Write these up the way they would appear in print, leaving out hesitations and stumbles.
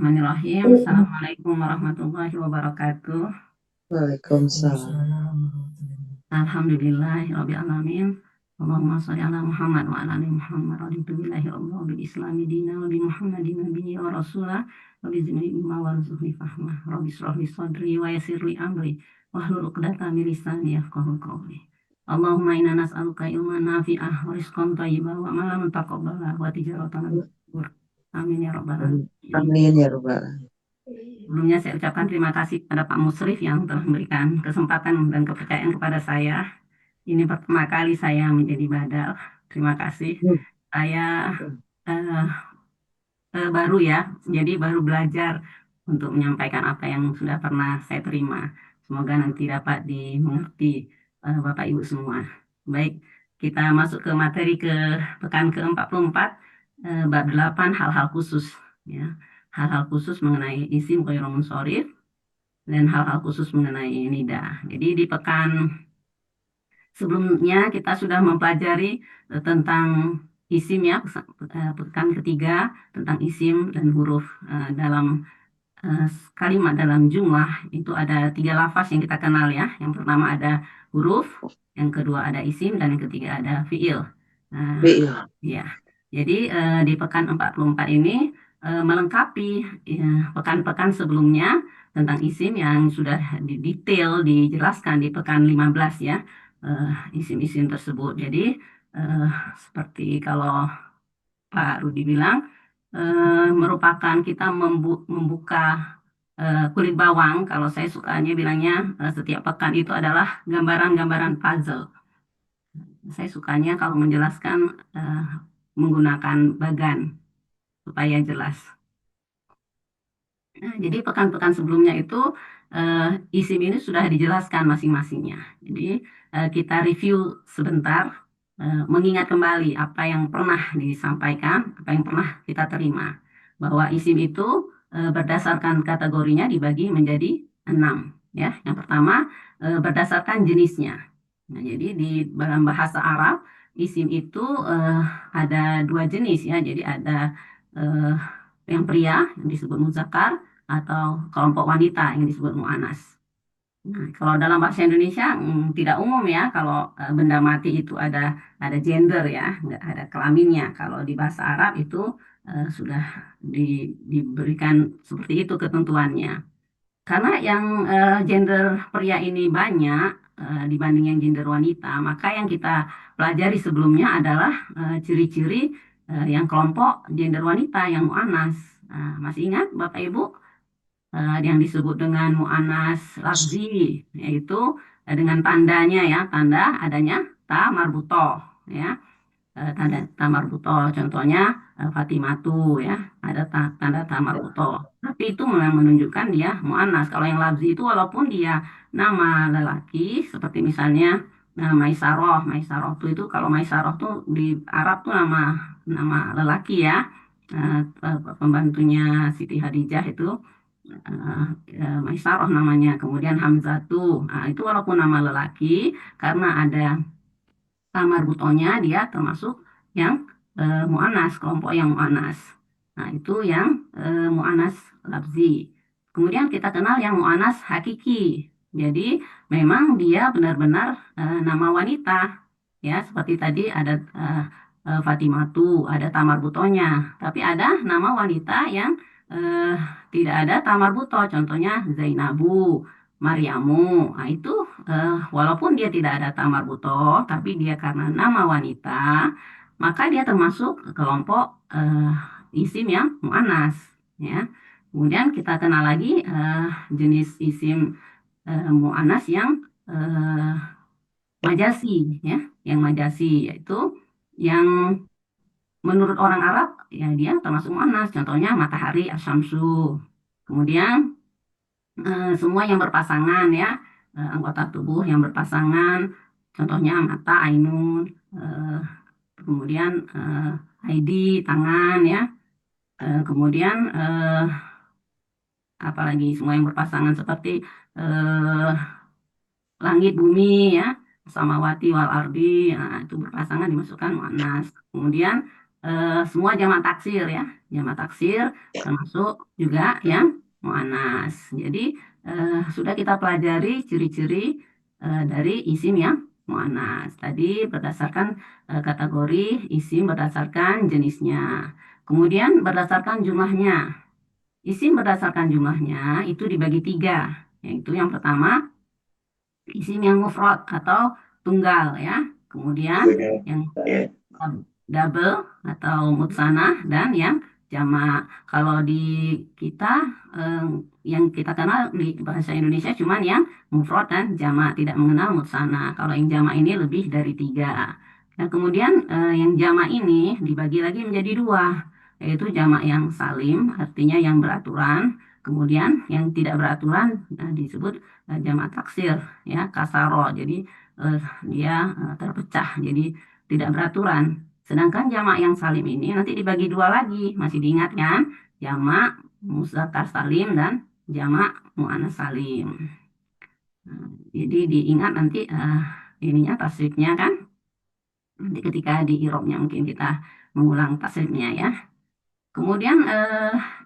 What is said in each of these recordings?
Bismillahirrahmanirrahim. Assalamualaikum warahmatullahi wabarakatuh. Waalaikumsalam. Alhamdulillahirabbil alamin. Allahumma shalli ala Muhammad wa ala ali Muhammad. Raditu billahi Allah bil islami dinan wa bi Muhammadin nabiyyi wa rasulah wa bi zikri ilma warzuqni fahmah. Rabbi shrah li sadri wa yassir li amri wahlul 'uqdatam min lisani yafqahu qawli. Allahumma inna nas'aluka ilman nafi'ah wa rizqan thayyiban wa amalan taqabbalah wa tijaratan lan tabur. Amin ya rabbal alamin. Amin ya Rabbal alamin. Sebelumnya saya ucapkan terima kasih kepada Pak Musrif yang telah memberikan kesempatan dan kepercayaan kepada saya. Ini pertama kali saya menjadi badal. Terima kasih. Saya eh, baru ya, jadi baru belajar untuk menyampaikan apa yang sudah pernah saya terima. Semoga nanti dapat dimengerti Bapak Ibu semua. Baik, kita masuk ke materi ke pekan ke-44, bab 8 hal-hal khusus. Ya. Hal-hal khusus mengenai isim ghairul munsharif dan hal-hal khusus mengenai nida. Jadi di pekan sebelumnya kita sudah mempelajari tentang isim ya, pekan ketiga tentang isim dan huruf dalam eh, kalimat dalam jumlah itu ada tiga lafaz yang kita kenal ya. Yang pertama ada huruf, yang kedua ada isim, dan yang ketiga ada fiil. Nah, Iya. ya. Jadi di pekan 44 ini melengkapi pekan-pekan sebelumnya tentang isim yang sudah detail dijelaskan di pekan 15 ya. Isim-isim tersebut. Jadi eh, seperti kalau Pak Rudi bilang merupakan kita membuka kulit bawang. Kalau saya sukanya bilangnya setiap pekan itu adalah gambaran-gambaran puzzle. Saya sukanya kalau menjelaskan menggunakan bagan supaya jelas. Nah, jadi pekan-pekan sebelumnya itu eh, isim ini sudah dijelaskan masing-masingnya. Jadi kita review sebentar, mengingat kembali apa yang pernah disampaikan, apa yang pernah kita terima. Bahwa isim itu berdasarkan kategorinya dibagi menjadi 6. Ya, yang pertama berdasarkan jenisnya. Nah, jadi di dalam bahasa Arab isim itu eh, ada dua jenis ya. Jadi ada eh, yang pria yang disebut muzakkar atau kelompok wanita yang disebut mu'anas. Nah, kalau dalam bahasa Indonesia tidak umum ya kalau benda mati itu ada gender ya, nggak ada kelaminnya. Kalau di bahasa Arab itu sudah diberikan seperti itu ketentuannya. Karena yang gender pria ini banyak dibanding yang gender wanita, maka yang kita pelajari sebelumnya adalah ciri-ciri yang kelompok gender wanita yang mu'anas. Nah, masih ingat Bapak Ibu yang disebut dengan mu'anas lafzi, yaitu dengan tandanya ya, tanda adanya ta marbutoh ya. Tanda tamar buto contohnya Fatimatu ya ada tanda tamar buto, tapi itu memang menunjukkan dia muannas. Kalau yang labzi itu walaupun dia nama lelaki seperti misalnya Maisaroh itu kalau Maisaroh tuh di Arab tuh nama nama lelaki ya. Pembantunya Siti Hadijah itu Maisaroh namanya, kemudian Hamzatu, nah, itu walaupun nama lelaki karena ada kamar butonya dia termasuk yang mu'anas, kelompok yang mu'anas. Nah, itu yang mu'anas labzi. Kemudian kita kenal yang mu'anas hakiki. Jadi memang dia benar-benar nama wanita. Ya, seperti tadi ada Fatimatu, ada tamar butonya. Tapi ada nama wanita yang eh, tidak ada tamar buto. Contohnya Zainabu, Mariamu. Nah, itu walaupun dia tidak ada tamar buto, tapi dia karena nama wanita, maka dia termasuk kelompok isim yang mu'anas. Ya. Kemudian kita kenal lagi jenis isim mu'anas yang eh, majasi, ya, yang majasi yaitu yang menurut orang Arab ya dia termasuk mu'anas. Contohnya matahari asyamsu. Kemudian semua yang berpasangan ya, anggota tubuh yang berpasangan, contohnya mata, ainun, eh, kemudian ID, tangan ya, kemudian apalagi semua yang berpasangan seperti eh, langit, bumi ya, samawati wal ardi, nah, itu berpasangan dimasukkan muannas. Kemudian semua jamak taksir ya, jamak taksir termasuk juga yang muannas. Jadi sudah kita pelajari ciri-ciri dari isim yang muannas. Tadi berdasarkan kategori isim berdasarkan jenisnya. Kemudian berdasarkan jumlahnya. Isim berdasarkan jumlahnya itu dibagi tiga, yaitu yang pertama isim yang mufrad atau tunggal ya. Kemudian yang double atau mutsana dan yang jamak. Kalau di kita eh, yang kita kenal di bahasa Indonesia cuman yang mufrad dan jamak, tidak mengenal mutsana. Kalau yang jamak ini lebih dari tiga. Dan kemudian yang jamak ini dibagi lagi menjadi dua, yaitu jamak yang salim, artinya yang beraturan. Kemudian yang tidak beraturan disebut jamak taksir, ya kasaro. Jadi dia terpecah, jadi tidak beraturan. Sedangkan jamak yang salim ini nanti dibagi dua lagi, masih diingat kan? Jamak muzakkar salim dan jamak muannas salim. Nah, jadi diingat nanti ininya tasrifnya kan? Nanti ketika di irobnya mungkin kita mengulang tasrifnya ya. Kemudian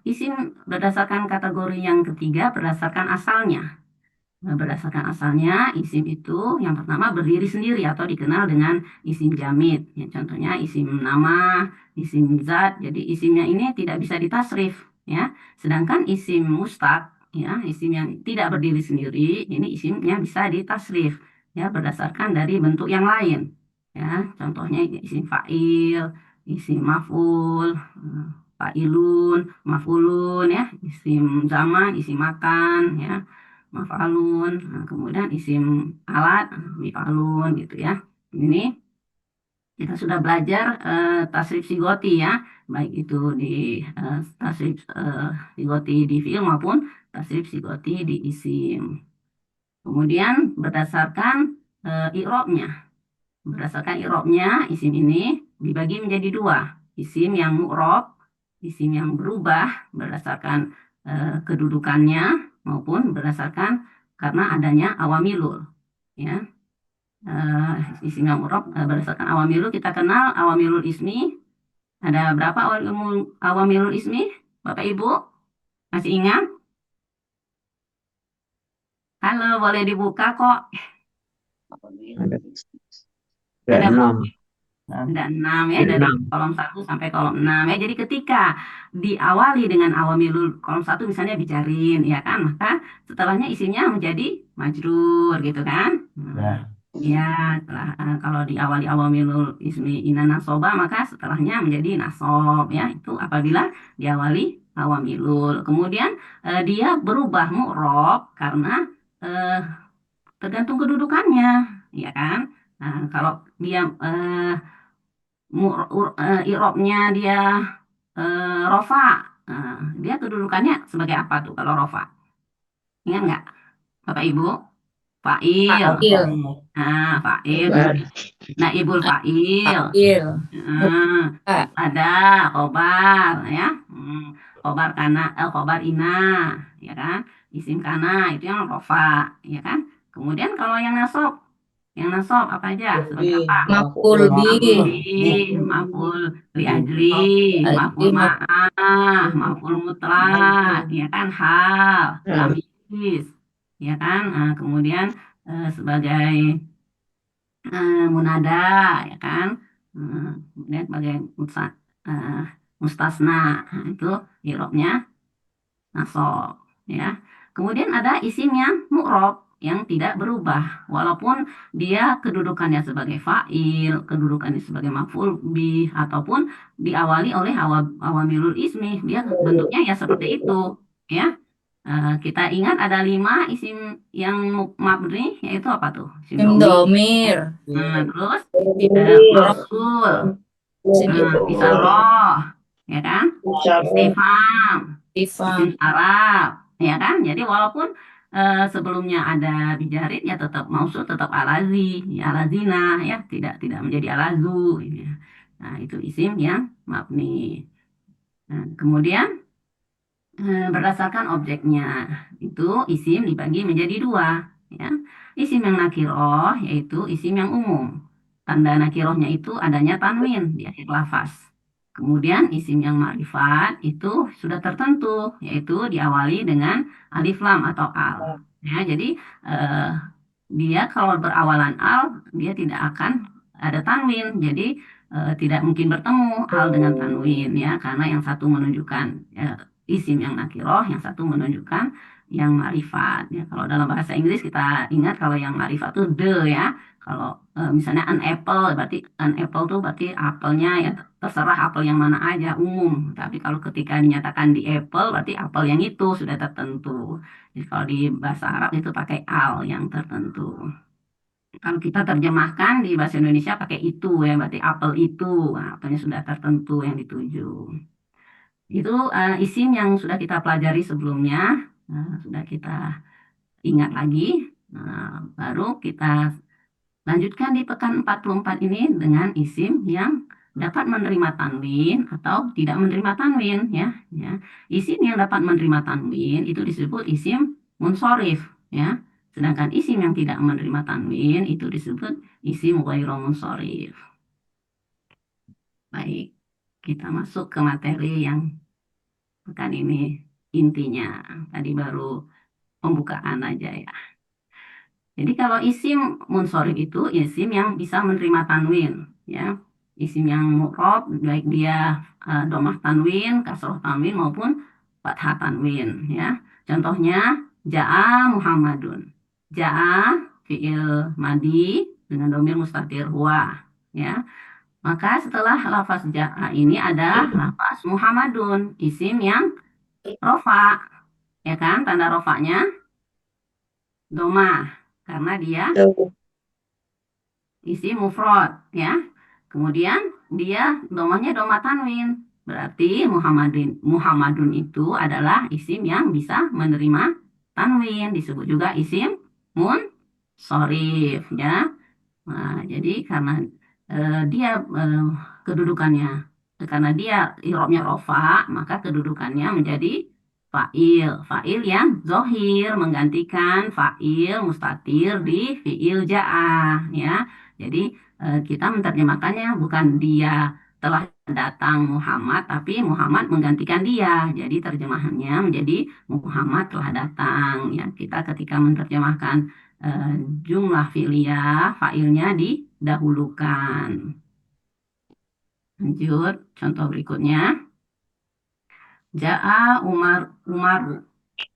isim berdasarkan kategori yang ketiga berdasarkan asalnya. Nah, berdasarkan asalnya, isim itu yang pertama berdiri sendiri atau dikenal dengan isim jamid. Ya, contohnya isim nama, isim zat. Jadi isimnya ini tidak bisa ditasrif. Ya. Sedangkan isim mustaq, ya, isim yang tidak berdiri sendiri, ini isimnya bisa ditasrif. Ya, berdasarkan dari bentuk yang lain. Ya, contohnya isim fa'il, isim maf'ul, fa'ilun, maf'ulun, ya, isim zaman, isim makan, ya maf'alun, nah, kemudian isim alat, mif'alun gitu ya. Ini kita sudah belajar tasrif sigoti ya, baik itu di tasrif sigoti di fi'il maupun tasrif sigoti di isim. Kemudian berdasarkan i'robnya. Berdasarkan i'robnya, isim ini dibagi menjadi dua. Isim yang mu'rob, isim yang berubah berdasarkan kedudukannya maupun berdasarkan karena adanya awamilul. Ya, isim yang mu'rob berdasarkan awamilul kita kenal awamilul ismi. Ada berapa awamilul ismi? Bapak Ibu masih ingat? Halo, boleh dibuka kok. Ada Ada enam. Ada 6 ya, Ada dari enam. kolom 1 sampai kolom 6 ya. Jadi ketika diawali dengan awamilul kolom 1 misalnya bicarin ya kan, maka setelahnya isinya menjadi majrur gitu kan. Ya, setelah kalau diawali awamilul ismi ina nasoba maka setelahnya menjadi nasob ya. Itu apabila diawali awamilul. Kemudian dia berubah mu'rob karena eh, tergantung kedudukannya ya kan. Nah, kalau dia irobnya dia rofa. Nah, dia kedudukannya sebagai apa tuh kalau rofa? Ingat nggak, Bapak Ibu? Fa'il. Akil, Nah, fa'il. Bar. Naibul fa'il. akil, Nah, muka, ada khobar ya. Khobar kana, khobar ina, ya kan? Isim kana itu yang rofa, ya kan? Kemudian kalau yang nasab apa aja? Sebagai apa? makul bi, Maf'ul bih, maf'ul li ajli, ajli, maf'ul ma'ah, maf'ul mutlak, ya kan hal, Hal. tamyiz, ya kan. Nah, kemudian sebagai munada, ya kan. Kemudian sebagai eh, mustasna, nah, itu i'rabnya nasab, ya. Kemudian ada isim yang mu'rab yang tidak berubah walaupun dia kedudukannya sebagai fa'il, kedudukannya sebagai maf'ul bih ataupun diawali oleh awamilul ismi, dia bentuknya ya seperti itu, ya. Kita ingat ada 5 isim yang mabni yaitu apa tuh? Isim domir. simdomir, Terus simdomir, mausul, isaroh, ya kan? Istifham, simdifam, isim Arab, ya kan? Jadi walaupun sebelumnya ada bijarin ya tetap mausul tetap alazi, ya alazina ya tidak menjadi alazu ini ya. Nah, itu isim yang mabni. Nah, kemudian berdasarkan objeknya itu isim dibagi menjadi dua ya. Isim yang nakiroh yaitu isim yang umum. Tanda nakirohnya itu adanya tanwin di akhir lafaz. Kemudian isim yang ma'rifat itu sudah tertentu, yaitu diawali dengan alif lam atau al. Ya, jadi eh, dia kalau berawalan al, dia tidak akan ada tanwin. Jadi tidak mungkin bertemu al dengan tanwin ya, karena yang satu menunjukkan isim yang nakiroh, yang satu menunjukkan yang ma'rifat. Ya, kalau dalam bahasa Inggris kita ingat kalau yang ma'rifat itu the ya. Kalau misalnya an apple, berarti an apple tuh berarti apelnya ya terserah apel yang mana aja umum. Tapi kalau ketika dinyatakan di apple, berarti apel yang itu sudah tertentu. Jadi kalau di bahasa Arab itu pakai al yang tertentu. Kalau kita terjemahkan di bahasa Indonesia pakai itu ya, berarti apel itu, nah, apelnya sudah tertentu yang dituju. Itu isim yang sudah kita pelajari sebelumnya, sudah kita ingat lagi. Nah, baru kita lanjutkan di pekan 44 ini dengan isim yang dapat menerima tanwin atau tidak menerima tanwin ya. Isim yang dapat menerima tanwin itu disebut isim munsorif ya. Sedangkan isim yang tidak menerima tanwin itu disebut isim ghairu munsorif. Baik, kita masuk ke materi yang pekan ini intinya. Tadi baru pembukaan aja ya. Jadi kalau isim munsorif itu isim yang bisa menerima tanwin, ya. Isim yang mu'rob baik dia domah tanwin, kasroh tanwin maupun fathah tanwin, ya. Contohnya ja'a Muhammadun. Ja'a fi'il madi dengan domir mustatir huwa, ya. Maka setelah lafaz ja'a ini ada lafaz Muhammadun, isim yang rofa, ya kan? Tanda rofanya domah karena dia isi mufrad ya. Kemudian dia domanya doma tanwin. Berarti Muhammadun itu adalah isim yang bisa menerima tanwin. Disebut juga isim sorif ya. Nah, jadi karena dia kedudukannya karena dia i'rabnya rofa, maka kedudukannya menjadi fa'il. Fa'il yang zohir menggantikan fa'il mustatir di fi'il ja'ah ya. Jadi kita menerjemahkannya bukan dia telah datang Muhammad, tapi Muhammad menggantikan dia. Jadi terjemahannya menjadi Muhammad telah datang ya. Kita ketika menerjemahkan eh, jumlah filia, failnya didahulukan. Lanjut, contoh berikutnya. Ja'a Umaru.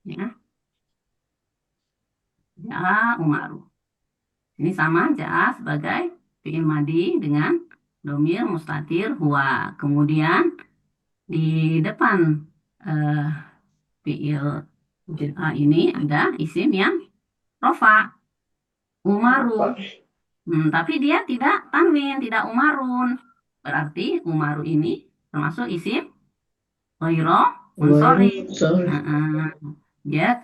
Ya, Ja'a Umaru. Ini sama Ja'a sebagai fi'il madi dengan domir mustatir huwa. Kemudian di depan eh, fi'il Ja'a ini ada isim yang rofa. Umaru. Tapi dia tidak tanwin, tidak umarun. Berarti umaru ini termasuk isim ghairu munsharif. Dia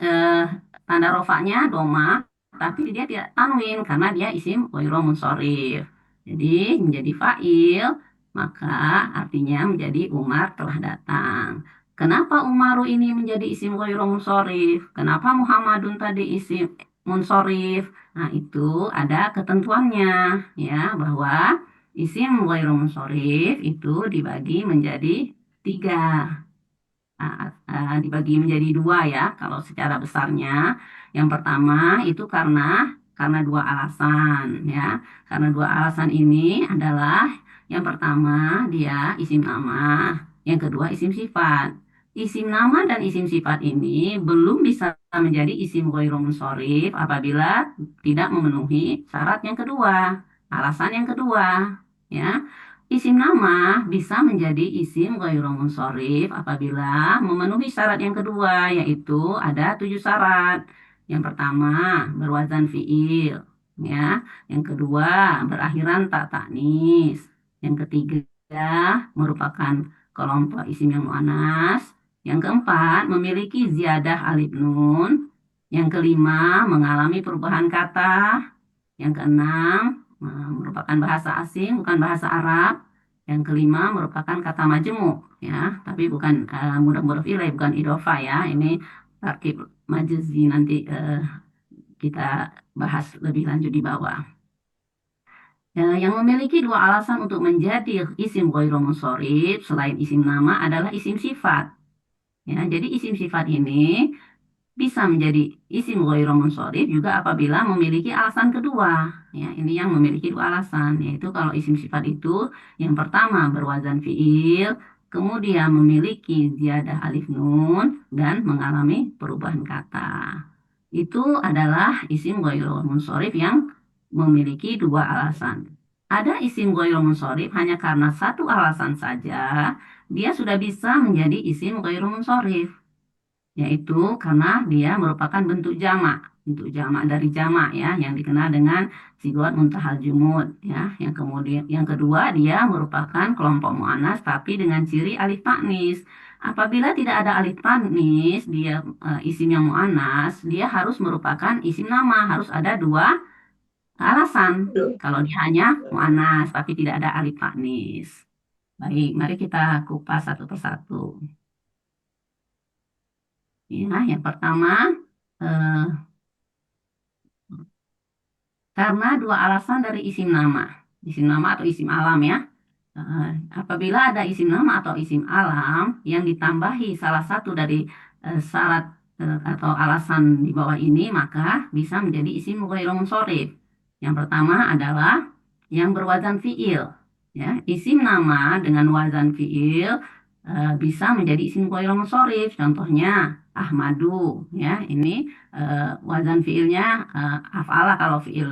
tanda rofaknya doma, tapi dia tidak tanwin karena dia isim ghairu munsharif. Jadi menjadi fa'il, maka artinya menjadi Umar telah datang. Kenapa Umaru ini menjadi isim ghairu munsharif? Kenapa Muhammadun tadi isim munsharif? Nah, itu ada ketentuannya ya, bahwa isim ghairu munsharif itu dibagi menjadi tiga. Dibagi menjadi dua ya kalau secara besarnya. Yang pertama itu karena dua alasan ya. Karena dua alasan ini adalah yang pertama dia isim nama, yang kedua isim sifat. Isim nama dan isim sifat ini belum bisa menjadi isim ghairu munsharif apabila tidak memenuhi syarat yang kedua, alasan yang kedua ya. Isim nama bisa menjadi isim ghairu munsharif apabila memenuhi syarat yang kedua, yaitu ada 7 syarat. Yang pertama, berwazan fi'il, ya. Yang kedua, berakhiran tak taknis. Yang ketiga, merupakan kelompok isim yang muannas. Yang keempat, memiliki ziyadah alif nun. Yang kelima, mengalami perubahan kata. Yang keenam, merupakan bahasa asing, bukan bahasa Arab. Yang kelima merupakan kata majemuk, ya, tapi bukan mudhaf ilaih, bukan idhofah ya. Ini tarkib majzi nanti kita bahas lebih lanjut di bawah. Yang memiliki dua alasan untuk menjadi isim ghairu munsorif selain isim nama adalah isim sifat. Ya, jadi isim sifat ini bisa menjadi isim ghairu munsorif juga apabila memiliki alasan kedua. Ya, ini yang memiliki dua alasan, yaitu kalau isim sifat itu yang pertama berwazan fiil, kemudian memiliki ziyadah alif nun dan mengalami perubahan kata. Itu adalah isim ghairu munsorif yang memiliki dua alasan. Ada isim ghairu munsorif hanya karena satu alasan saja, dia sudah bisa menjadi isim ghairu munsorif, yaitu karena dia merupakan bentuk jamak dari jamak ya, yang dikenal dengan sigot muntahal jumud ya. Yang kemudian yang kedua, dia merupakan kelompok muannas tapi dengan ciri alif taknis. Apabila tidak ada alif taknis, dia isim yang muannas, dia harus merupakan isim nama, harus ada dua alasan. Kalau dia hanya muannas tapi tidak ada alif taknis. Baik, mari kita kupas satu persatu. Ya, yang pertama, eh, karena dua alasan dari isim nama atau isim alam ya. Apabila ada isim nama atau isim alam yang ditambahi salah satu dari syarat atau alasan di bawah ini, maka bisa menjadi isim ghairu munsorif. Yang pertama adalah yang berwazan fiil. Ya, isim nama dengan wazan fiil bisa menjadi isim ghairu munsorif. Contohnya Ahmadu, ya ini wazan fiilnya af'ala kalau fiil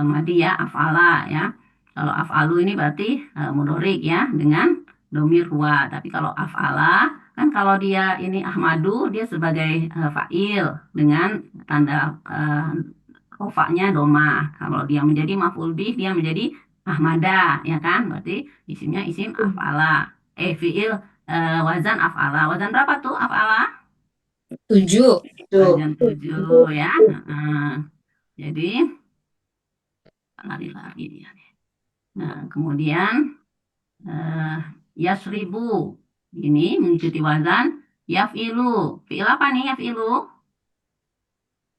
madi ya af'ala ya. Kalau af'alu ini berarti mudorik ya dengan domir huwa. Tapi kalau af'ala kan kalau dia ini Ahmadu dia sebagai fa'il dengan tanda rofaknya domah. Kalau dia menjadi maf'ul bih dia menjadi Ahmada ya kan. Berarti isimnya isim af'ala. Fiil wazan af'ala. Wazan berapa tuh af'ala? 7. Wazan 7 ya. Jadi lari-lari dia. Nah, kemudian eh, yasribu ini mengikuti wazan yaf'ilu. Fi'il apa nih yaf'ilu?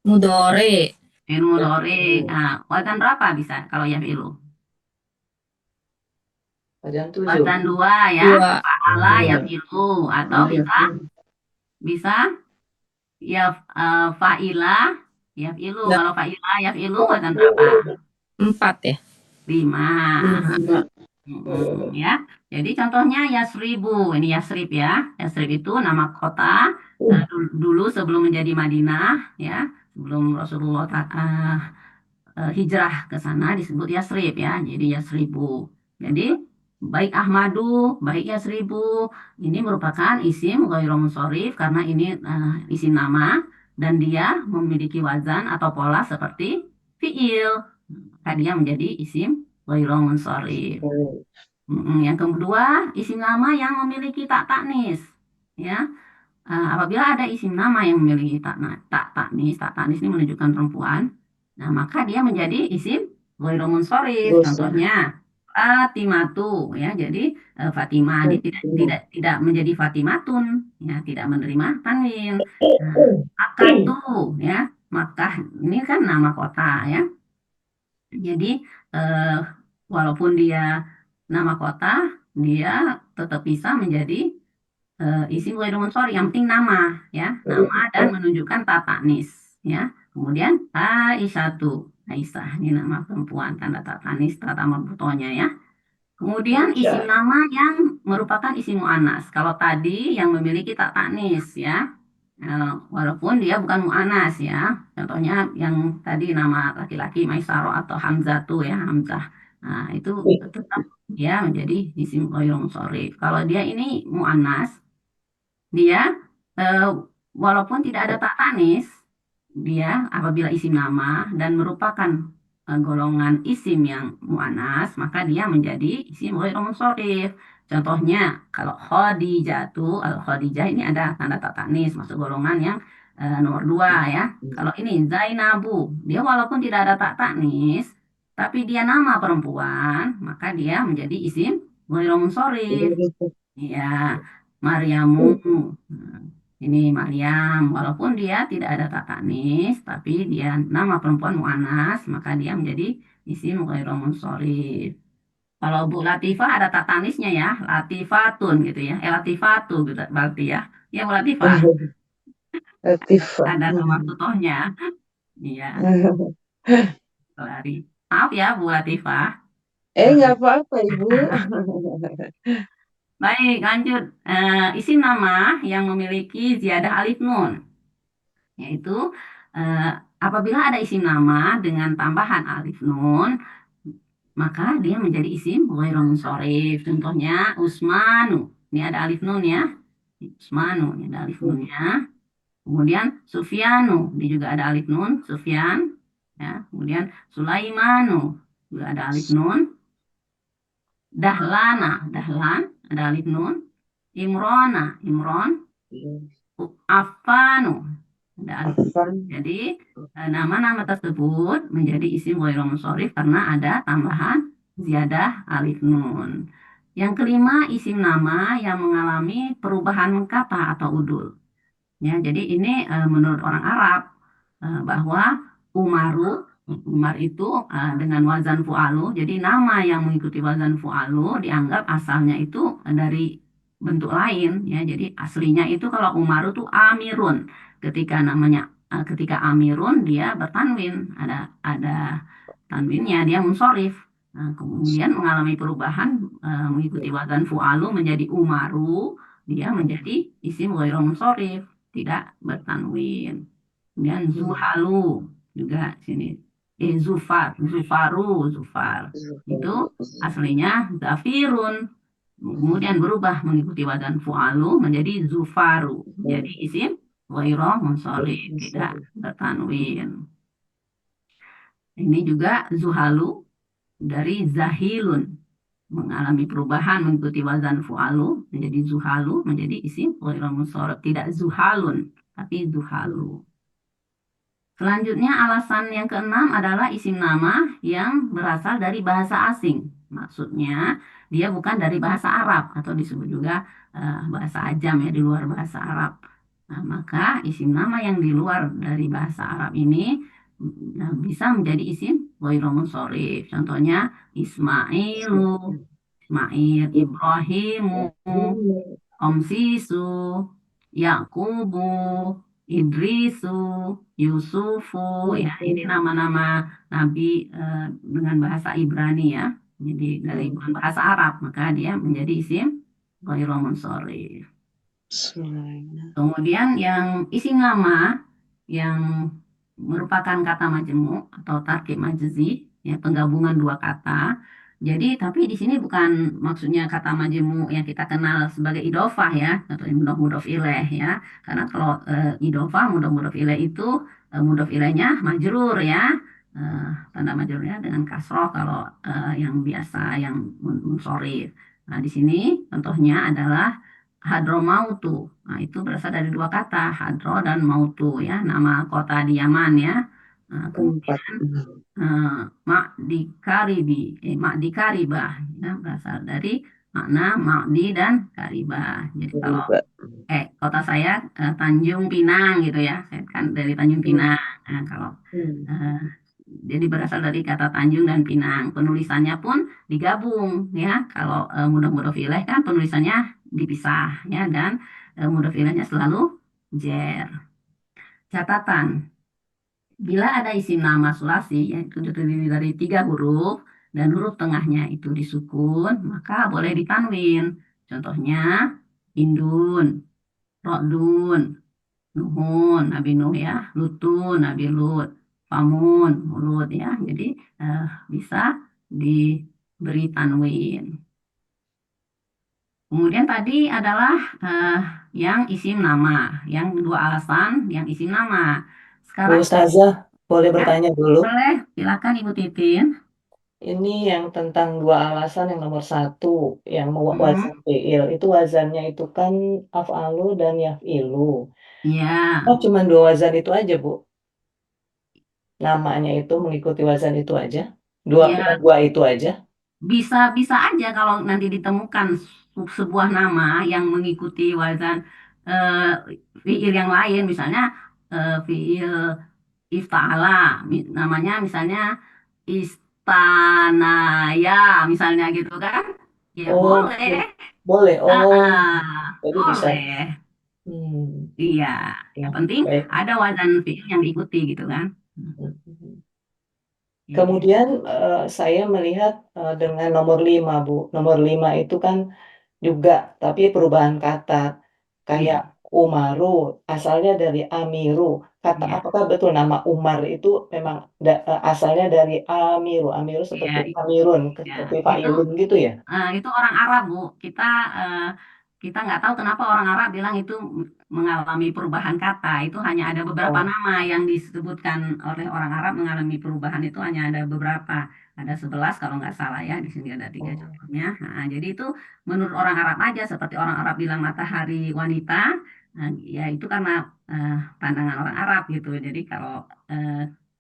Mudore. Fi'il mudhari. Nah, wazan berapa bisa kalau yaf'ilu? Wazan 2 ya. 2. Fa'ala yaf'ilu atau bisa ya fa'ila yaf'ilu. Kalau fa'ila yaf'ilu wazan berapa? 4 ya. 5. 5. Ya. Jadi contohnya Yasribu, ini Yasrib ya. Yasrib itu nama kota dulu sebelum menjadi Madinah ya, sebelum Rasulullah hijrah ke sana disebut Yasrib ya. Jadi Yasribu. Jadi baik Ahmadu, baik Yasribu ini merupakan isim ghairu munsorif karena ini isim nama dan dia memiliki wazan atau pola seperti fiil. Maka dia menjadi isim ghairu munsorif. Yang kedua, isim nama yang memiliki tak taknis. Ya, apabila ada isim nama yang memiliki tak taknis ini menunjukkan perempuan. Nah, maka dia menjadi isim ghairu munsorif. Contohnya Fatimatu, ya. Jadi Fatimah dia tidak menjadi Fatimatun, ya, tidak menerima tanwin. Nah, Makkah ya. Makkah ini kan nama kota, ya. Jadi eh, walaupun dia nama kota, dia tetap bisa menjadi isim ghairu munsharif. Yang penting nama, ya, nama dan menunjukkan tatanis, ya. Kemudian Aisyah, ini nama perempuan, tanda tatanis, tata marbutonya, ya. Kemudian isim nama yang merupakan isim mu'annas. Kalau tadi yang memiliki tatanis, ya. Walaupun dia bukan mu'anas ya. Contohnya yang tadi nama laki-laki Maisaro atau Hamzah tuh ya, Hamzah. Nah, itu tetap ya menjadi isim ghairu munsharif. Kalau dia ini mu'anas, dia eh, walaupun tidak ada tak tanis, dia apabila isim nama dan merupakan golongan isim yang mu'anas, maka dia menjadi isim ghairu munsharif. Contohnya, kalau Khadijah ini ada tanda tak tanis, masuk golongan yang nomor 2 ya. Kalau ini Zainabu, dia walaupun tidak ada tak tanis, tapi dia nama perempuan, maka dia menjadi isim ghairu munsharif. Ya, Maryamu. Ini Maryam, walaupun dia tidak ada tatanis, tapi dia nama perempuan muannas, maka dia menjadi isim ghairu munsharif. Kalau Bu Latifah ada tatanisnya ya, Latifatun gitu ya, Latifatu gitu berarti ya. Ya Bu Latifah, Latifah. ada nama tutohnya. Iya, lari. Maaf ya Bu Latifah. Nggak apa-apa, Ibu. Baik, lanjut. Isim nama yang memiliki ziyadah alif nun, yaitu eh, apabila ada isim nama dengan tambahan alif nun, maka dia menjadi isim ghairu munsharif. Contohnya Usmanu. Ini ada alif nun ya. Usmanu, ini ada alif nunnya. Kemudian Sufyanu, ini juga ada alif nun, Sufyan. Ya. Kemudian Sulaimanu, juga ada alif nun. Dahlana, Dahlan, ada alif nun. Imrona, Imron. Afanu, ada alif nun. Afan. Jadi nama-nama tersebut menjadi isim ghairu munsharif karena ada tambahan ziyadah alif nun. Yang kelima, isim nama yang mengalami perubahan kata atau udul. Ya, jadi ini menurut orang Arab bahwa Umaru, Umar itu dengan wazan fu'alu, jadi nama yang mengikuti wazan fu'alu dianggap asalnya itu dari bentuk lain, ya. Jadi aslinya itu kalau Umaru itu Amirun. Ketika Amirun dia bertanwin, ada tanwinnya, dia munsorif. Nah, kemudian mengalami perubahan mengikuti wazan fu'alu menjadi Umaru, dia menjadi isim ghairu munsorif, tidak bertanwin. Kemudian zuhalu juga sini. Zufar. Itu aslinya zafirun. Kemudian berubah mengikuti wadan fu'alu menjadi zufaru. Jadi isim ghairu munsharif, tidak bertanwin. Ini juga zuhalu dari zahilun, mengalami perubahan mengikuti wazan fu'alu menjadi zuhalu, menjadi isim ghairu munsharif, tidak zuhalun tapi zuhalu. Selanjutnya alasan yang keenam adalah isim nama yang berasal dari bahasa asing. Maksudnya dia bukan dari bahasa Arab atau disebut juga bahasa ajam ya, di luar bahasa Arab. Nah, maka isim nama yang di luar dari bahasa Arab ini bisa menjadi isim ghairu munsharif. Contohnya Ismailu, Ismail, Ibrahimu, Omsisu, Yakubu, Idrisu, Yusufu, ya ini nama-nama nabi dengan bahasa Ibrani ya. Jadi dari bukan bahasa Arab, maka dia menjadi isim ghairu munsharif. Kemudian yang isim nama yang merupakan kata majemuk atau tarkib majzi, ya penggabungan dua kata. Jadi tapi di sini bukan maksudnya kata majemuk yang kita kenal sebagai idofah ya, atau mudof mudof ilaih ya. Karena kalau idofah mudof mudof ilaih itu mudof ilaihnya majrur ya. Tanda majrurnya dengan kasroh kalau yang biasa yang munsharif. Nah, di sini contohnya adalah Hadromautu. Nah, itu berasal dari dua kata, hadro dan mautu ya, nama kota di Yaman ya. Nah, Empat. kemudian mak di karibah ya, berasal dari makna makdi dan karibah. Jadi kalau kota saya Tanjung Pinang gitu ya, saya kan dari Tanjung Pinang. Nah, kalau eh, jadi berasal dari kata Tanjung dan Pinang. Penulisannya pun digabung ya. Kalau mudhof ilaih kan penulisannya dipisah ya, dan mudhof ilaihnya selalu jer. Catatan, bila ada isim nama sulasi yaitu terdiri dari 3 huruf dan huruf tengahnya itu disukun, maka boleh ditanwin. Contohnya Indun, Rodun, Nuhun, Nabi Nuh ya, Lutun, Nabi Lut, Pamun, Mulut ya. Jadi bisa diberi tanwin. Kemudian tadi adalah yang isim nama, yang dua alasan yang isim nama. Bu Sekarang Ustazah, boleh ya, bertanya dulu? boleh, silakan Ibu Titin. Ini yang tentang dua alasan yang nomor satu, yang Hmm, wazan fi'il. Itu wazannya itu kan af'alu dan yaf'ilu. ya, Oh, cuma dua wazan itu aja, Bu. Namanya itu mengikuti wazan itu aja. ya Dua itu aja. bisa bisa aja kalau nanti ditemukan sebuah nama yang mengikuti wazan eh, fiil yang lain, misalnya fiil ifta'ala, namanya misalnya istanaya, misalnya gitu kan? Ya Oh, boleh. boleh. Oh, jadi bisa. Boleh. Hmm, Iya, ya, yang penting baik. ada wazan fiil yang diikuti gitu kan. Hmm. Iya. Kemudian saya melihat dengan nomor 5, Bu. Nomor 5 itu kan juga, tapi perubahan kata. Kayak Umaru, asalnya dari Amiru. Iya. Apakah betul nama Umar itu memang asalnya dari Amiru? Amiru Iya, seperti Amirun, ya. seperti Fa'ilun gitu ya? Itu orang Arab, Bu. Eh, kita nggak tahu kenapa orang Arab bilang itu mengalami perubahan kata. Itu hanya ada beberapa Oh, nama yang disebutkan oleh orang Arab mengalami perubahan, itu hanya ada beberapa. Ada 11 kalau nggak salah ya. Di sini ada 3 oh, contohnya. Nah, jadi itu menurut orang Arab aja, seperti orang Arab bilang matahari wanita. Nah, ya itu karena pandangan orang Arab gitu. Jadi kalau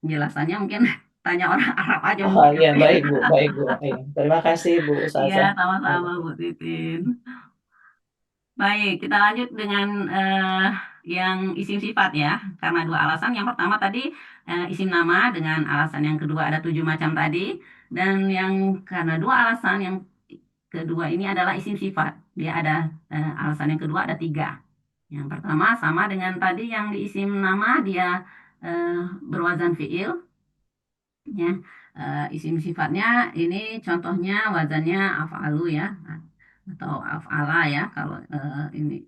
penjelasannya mungkin tanya orang Arab aja oh, mungkin. iya, baik, Bu. Baik, Bu. Iya. Terima kasih, Bu Iya, Ustazah. sama-sama Bu Titin. Baik, kita lanjut dengan yang isim sifat ya. Karena dua alasan. Yang pertama tadi isim nama, dengan alasan yang kedua ada 7 macam tadi. Dan yang karena dua alasan, yang kedua ini adalah isim sifat. Dia ada alasan yang kedua ada 3. Yang pertama sama dengan tadi yang di isim nama, dia berwazan fiil. Ya, isim sifatnya ini contohnya wazannya af'alu ya, atau af'ala ya kalau ini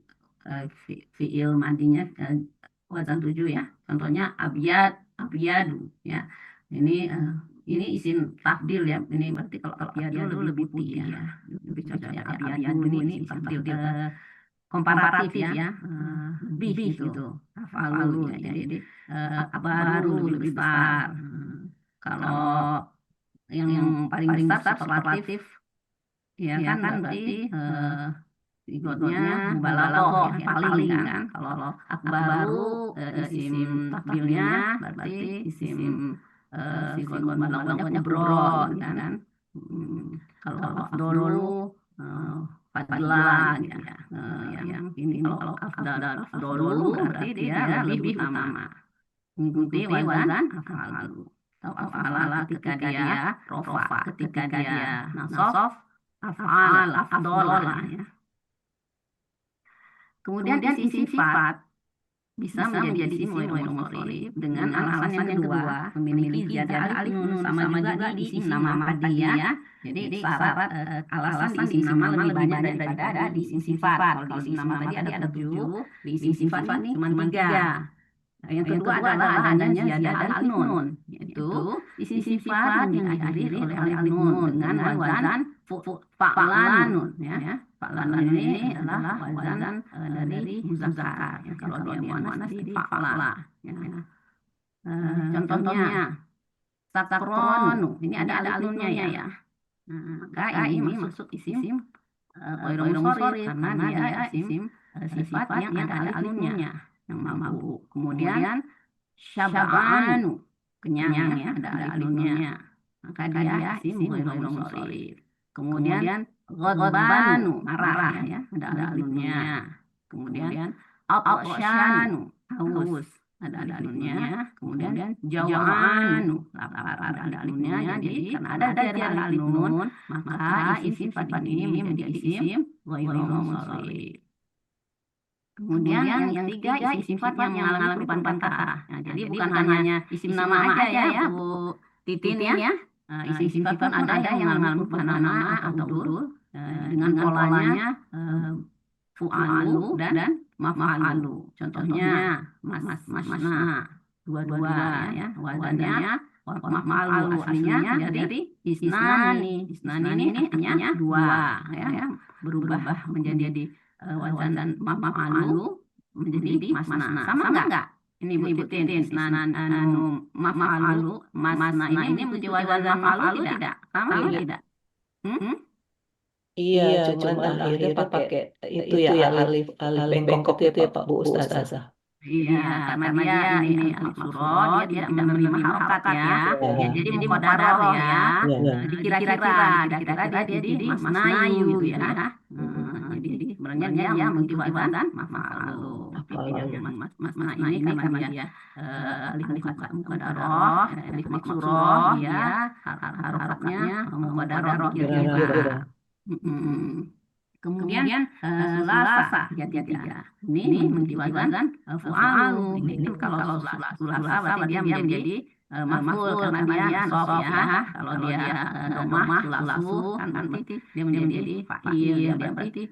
fiil madinya wazan 7 ya. Contohnya abyad, abyadu ya. Ini ini isim tafdil ya. Ini berarti kalau abyadu lebih putih ya. Lebih cocok ya, abyadu ini isim tafdil komparatif ya. Lebih gitu. Af'alu ya. Jadi akbaru lebih besar. Kalau yang paling besar superlatif ya kan berarti sigotnya mubalaghah ya, paling kan. Kalau akbaru isim tafdilnya berarti isim sigot mubalaghahnya kubro gitu kan. Kalau afdolu fadla gitu ya. Yang ini kalau afdolu berarti dia lebih utama, mengikuti wazan af'alu atau af'ala ketika dia rofa, ketika dia nasab af'al afdola ya. Kemudian isim sifat bisa menjadi isim ghairu munsharif dengan alasan yang kedua, memiliki ziyadah alif nun, sama juga di isim nama tadi ya. Jadi syarat alasan di isim nama lebih banyak daripada di isim sifat. Kalau di isim nama tadi ada 7, di isim sifat ini cuma 3. Yang kedua adalah adanya ziyadah alif nun, yaitu isim sifat yang diakhiri oleh alif nun dengan wazan fa'lanun ya. Fa'lanun ini adalah wazan dari muzakkar ya. Kalau dia muannas tadi fa'la ya. Contohnya sakronu, ini ada alif nunnya ya. Maka ini masuk isim ghairu munsharif karena dia isim sifat yang ada alif nunnya yang mabuk. Kemudian syab'anu, kenyang ya, ada alif nunnya. Maka dia isim ghairu munsharif. Kemudian ghadbanu, marah ya, ada alif nunnya. Kemudian atsyanu, haus, ada alif nunnya. Kemudian jaw'anu, lapar, ada alif nunnya. Jadi karena ada alif nun, maka isim sifat ini menjadi isim ghairu munsharif. Kemudian yang ketiga isim sifat yang mengalami perubahan kata. Nah, jadi bukan hanya isim nama aja ya, Bu Titin ya. Isim sifat pun ada yang mengalami perubahan nama atau udul dengan polanya fu'alu dan maf'alu. Contohnya masna, dua-dua ya. Wazannya maf'alu aslinya dari isnani. Isnani ini artinya dua ya. Berubah menjadi wazan dan maf'alu menjadi masna. Sama enggak? Ini Bu Titin, isnan maf'alu, masna ini mengikuti wazan maf'alu tidak? Sama tidak? Iya, cuman akhirnya pakai itu ya, alif alif bengkok itu ya, Pak Bu Ustazah. Iya, karena dia ini alif surah, dia tidak menerima harokat ya. Ya, Jadi muqaddarah ya. ya. Dikira-kira dia jadi masnayu gitu ya. Jadi berarti sebenarnya dia mengikuti wazan maf'alu. Tapi yang Mas ini karena dia alif muqaddarah, alif maksurah, dia harokatnya muqaddarah juga. Kemudian sulasa tiga. Ini mengikuti wazan fu'alu. Ini kalau sulasa berarti dia menjadi maf'ul karena dia sof ya. Kalau dia domah sulasu kan berarti dia menjadi fa'il. Dia berarti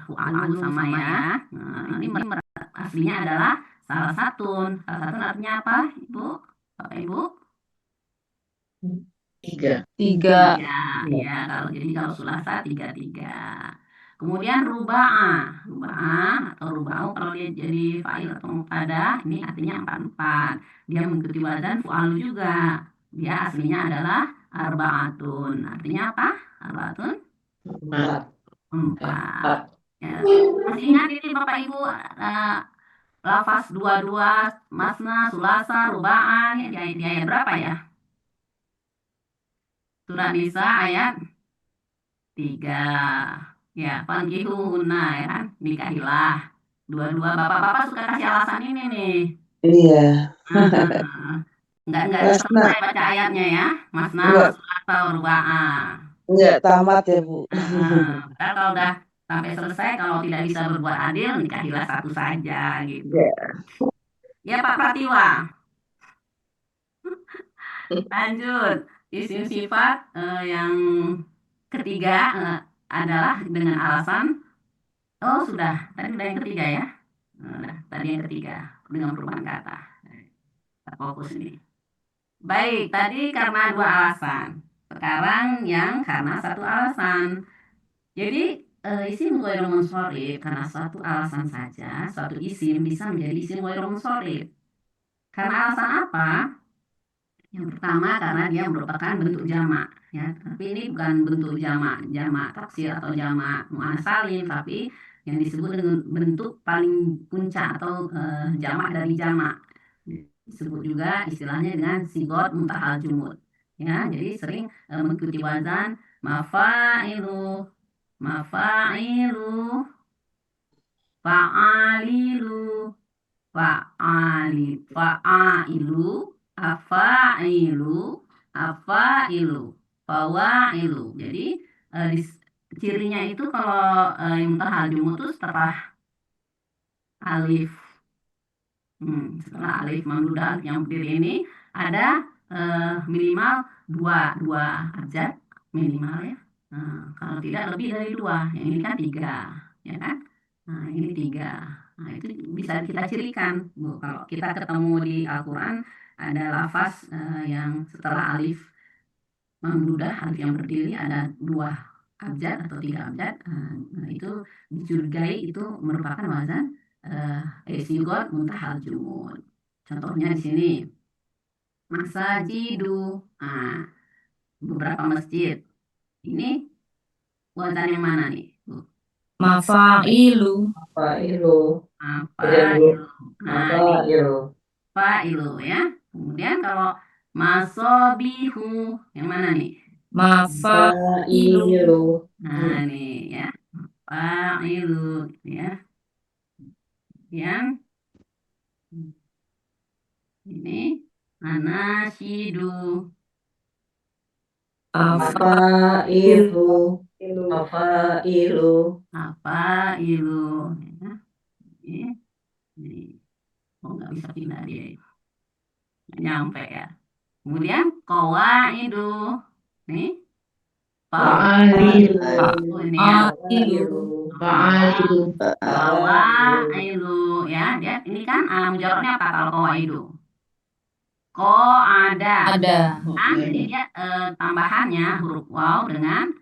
fu'alu sama ya. Nah, ini aslinya adalah salah satun. Salah satun artinya apa, Ibu? Bapak Ibu? Tiga. Ya, kalau sulasa tiga. Kemudian ruba'ah atau ruba'u kalau dia jadi fa'il atau mubtada, ini artinya 4. Dia mengikuti wazan fu'alu juga. Dia aslinya adalah arba'atun. Artinya apa? Arba'atun? 4. Ya. Masih ingat itu Bapak Ibu lafaz dua, masna, sulasa, ruba'ah, di ayat berapa ya? Surah Nisa ayat 3. Ya, fankihuhunna ya kan, nikahilah. Dua bapak-bapak suka kasih alasan ini nih. Iya. Enggak Masna. selesai baca ayatnya ya. Masna, Enggak. atau ruba'ah. Enggak tamat ya, Bu. Kalau udah sampai selesai, kalau tidak bisa berbuat adil, nikahilah satu saja gitu. Ya Pak Pratiwa. Lanjut. Isim sifat yang ketiga adalah dengan alasan sudah. Tadi udah yang ketiga ya. Tadi yang ketiga dengan perubahan kata. Kita fokus ini. Baik, tadi karena 2 alasan. Sekarang yang karena 1 alasan. Jadi isim ghairul munsharif karena 1 alasan saja, suatu isim bisa menjadi isim ghairul munsharif. Karena alasan apa? Yang pertama karena dia merupakan bentuk jamak ya. Tapi ini bukan bentuk jamak taksir atau jamak muannats salim, tapi yang disebut dengan bentuk paling puncak atau jamak dari jamak. Disebut juga istilahnya dengan sigot muntahal jumud. Ya, jadi sering mengikuti wazan mafailu, fa'alilu, fa'ailu, afailu, fawailu. Jadi cirinya itu kalau yang muntahal jumud itu setelah alif mamdudah yang berdiri ini ada minimal dua abjad minimal ya. Kalau tidak lebih dari 2, yang ini kan 3 ya kan. Nah ini 3. Nah itu bisa kita cirikan Bu. Kalau kita ketemu di Al-Quran ada lafaz yang setelah alif mamdudah, alif yang berdiri ada 2 abjad atau 3 abjad, nah itu dicurigai itu merupakan wazan sigot muntahal jumud. Contohnya di sini masajidu, beberapa masjid. Ini wazan yang mana nih, Bu? Mafailu. Failu. Failu ya. Kemudian kalau masobihu yang mana nih? Mafailu. Nah nih ya, failu ya. Yang ini anasyidu, Afailu. ya. Ini nggak bisa pindah dia, nggak nyampe ya. Kemudian qawaidu nih ini ya. Qawaidu ya, dia ini kan mujarabnya apa kalau qawaidu? Ada. Jadi dia tambahannya huruf waw dengan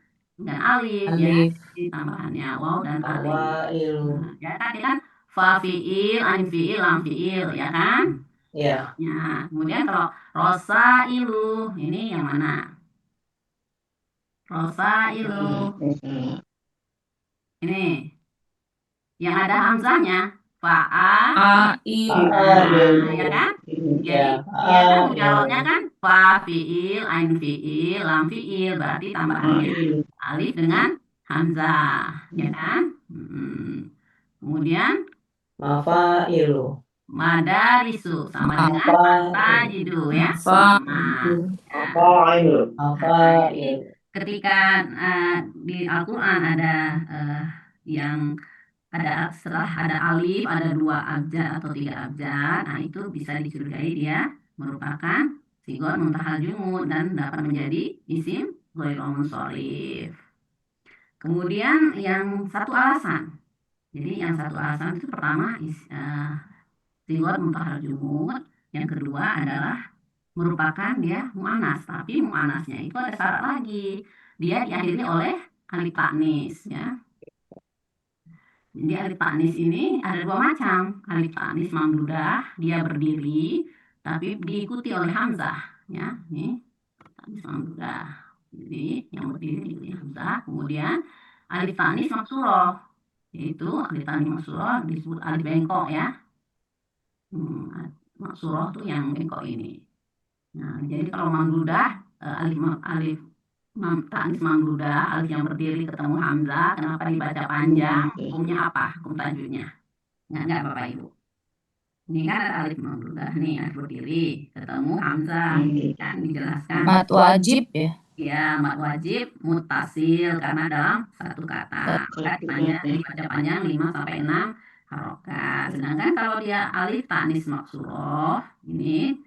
alif ya. Jadi tambahannya waw dan alif. Ya tadi kan fa fiil, ain fiil, lam fiil ya kan? Ya. Ya, kemudian kalau rosailu ini yang mana? Rosailu ini yang ada hamzahnya Fa'ailu. ya kan? Jadi dia kan mujarabnya kan fa fiil, ain fiil, lam fiil, berarti tambahannya alif dengan hamzah ya kan? Kemudian Mafailu. madarisu sama dengan masajidu ya. Mafailu. Mafailu. Ketika di Al-Quran ada yang setelah ada alif, ada 2 abjad atau 3 abjad, nah itu bisa dicurigai dia merupakan sigot muntahal jumud dan dapat menjadi isim ghairul munsharif. Kemudian yang satu alasan. Jadi yang satu alasan itu pertama sigot muntahal jumud, yang kedua adalah merupakan dia mu'anas, tapi mu'anasnya itu ada syarat lagi. Dia diakhiri oleh alif taknis ya. Jadi alif taknis ini ada 2 macam. Alif taknis mamdudah, dia berdiri tapi diikuti oleh hamzah ya. Ini taknis mamdudah. Jadi yang berdiri diikuti hamzah. Kemudian alif taknis maksurah, yaitu alif taknis maksurah disebut alif bengkok ya. Maksurah tuh yang bengkok ini. Nah, jadi kalau mamdudah alif taknis mamdudah, alif yang berdiri ketemu hamzah, kenapa dibaca panjang? Hukumnya apa? Hukum tajwidnya? Enggak Bapak Ibu. Ini kan ada alif mamdudah nih, alif berdiri ketemu hamzah, kan dijelaskan. Mat wajib ya. Ya, mat wajib mutasil karena dalam satu kata. Maka dibaca panjang 5 sampai 6 harokat. Sedangkan kalau dia alif taknis maksurah ini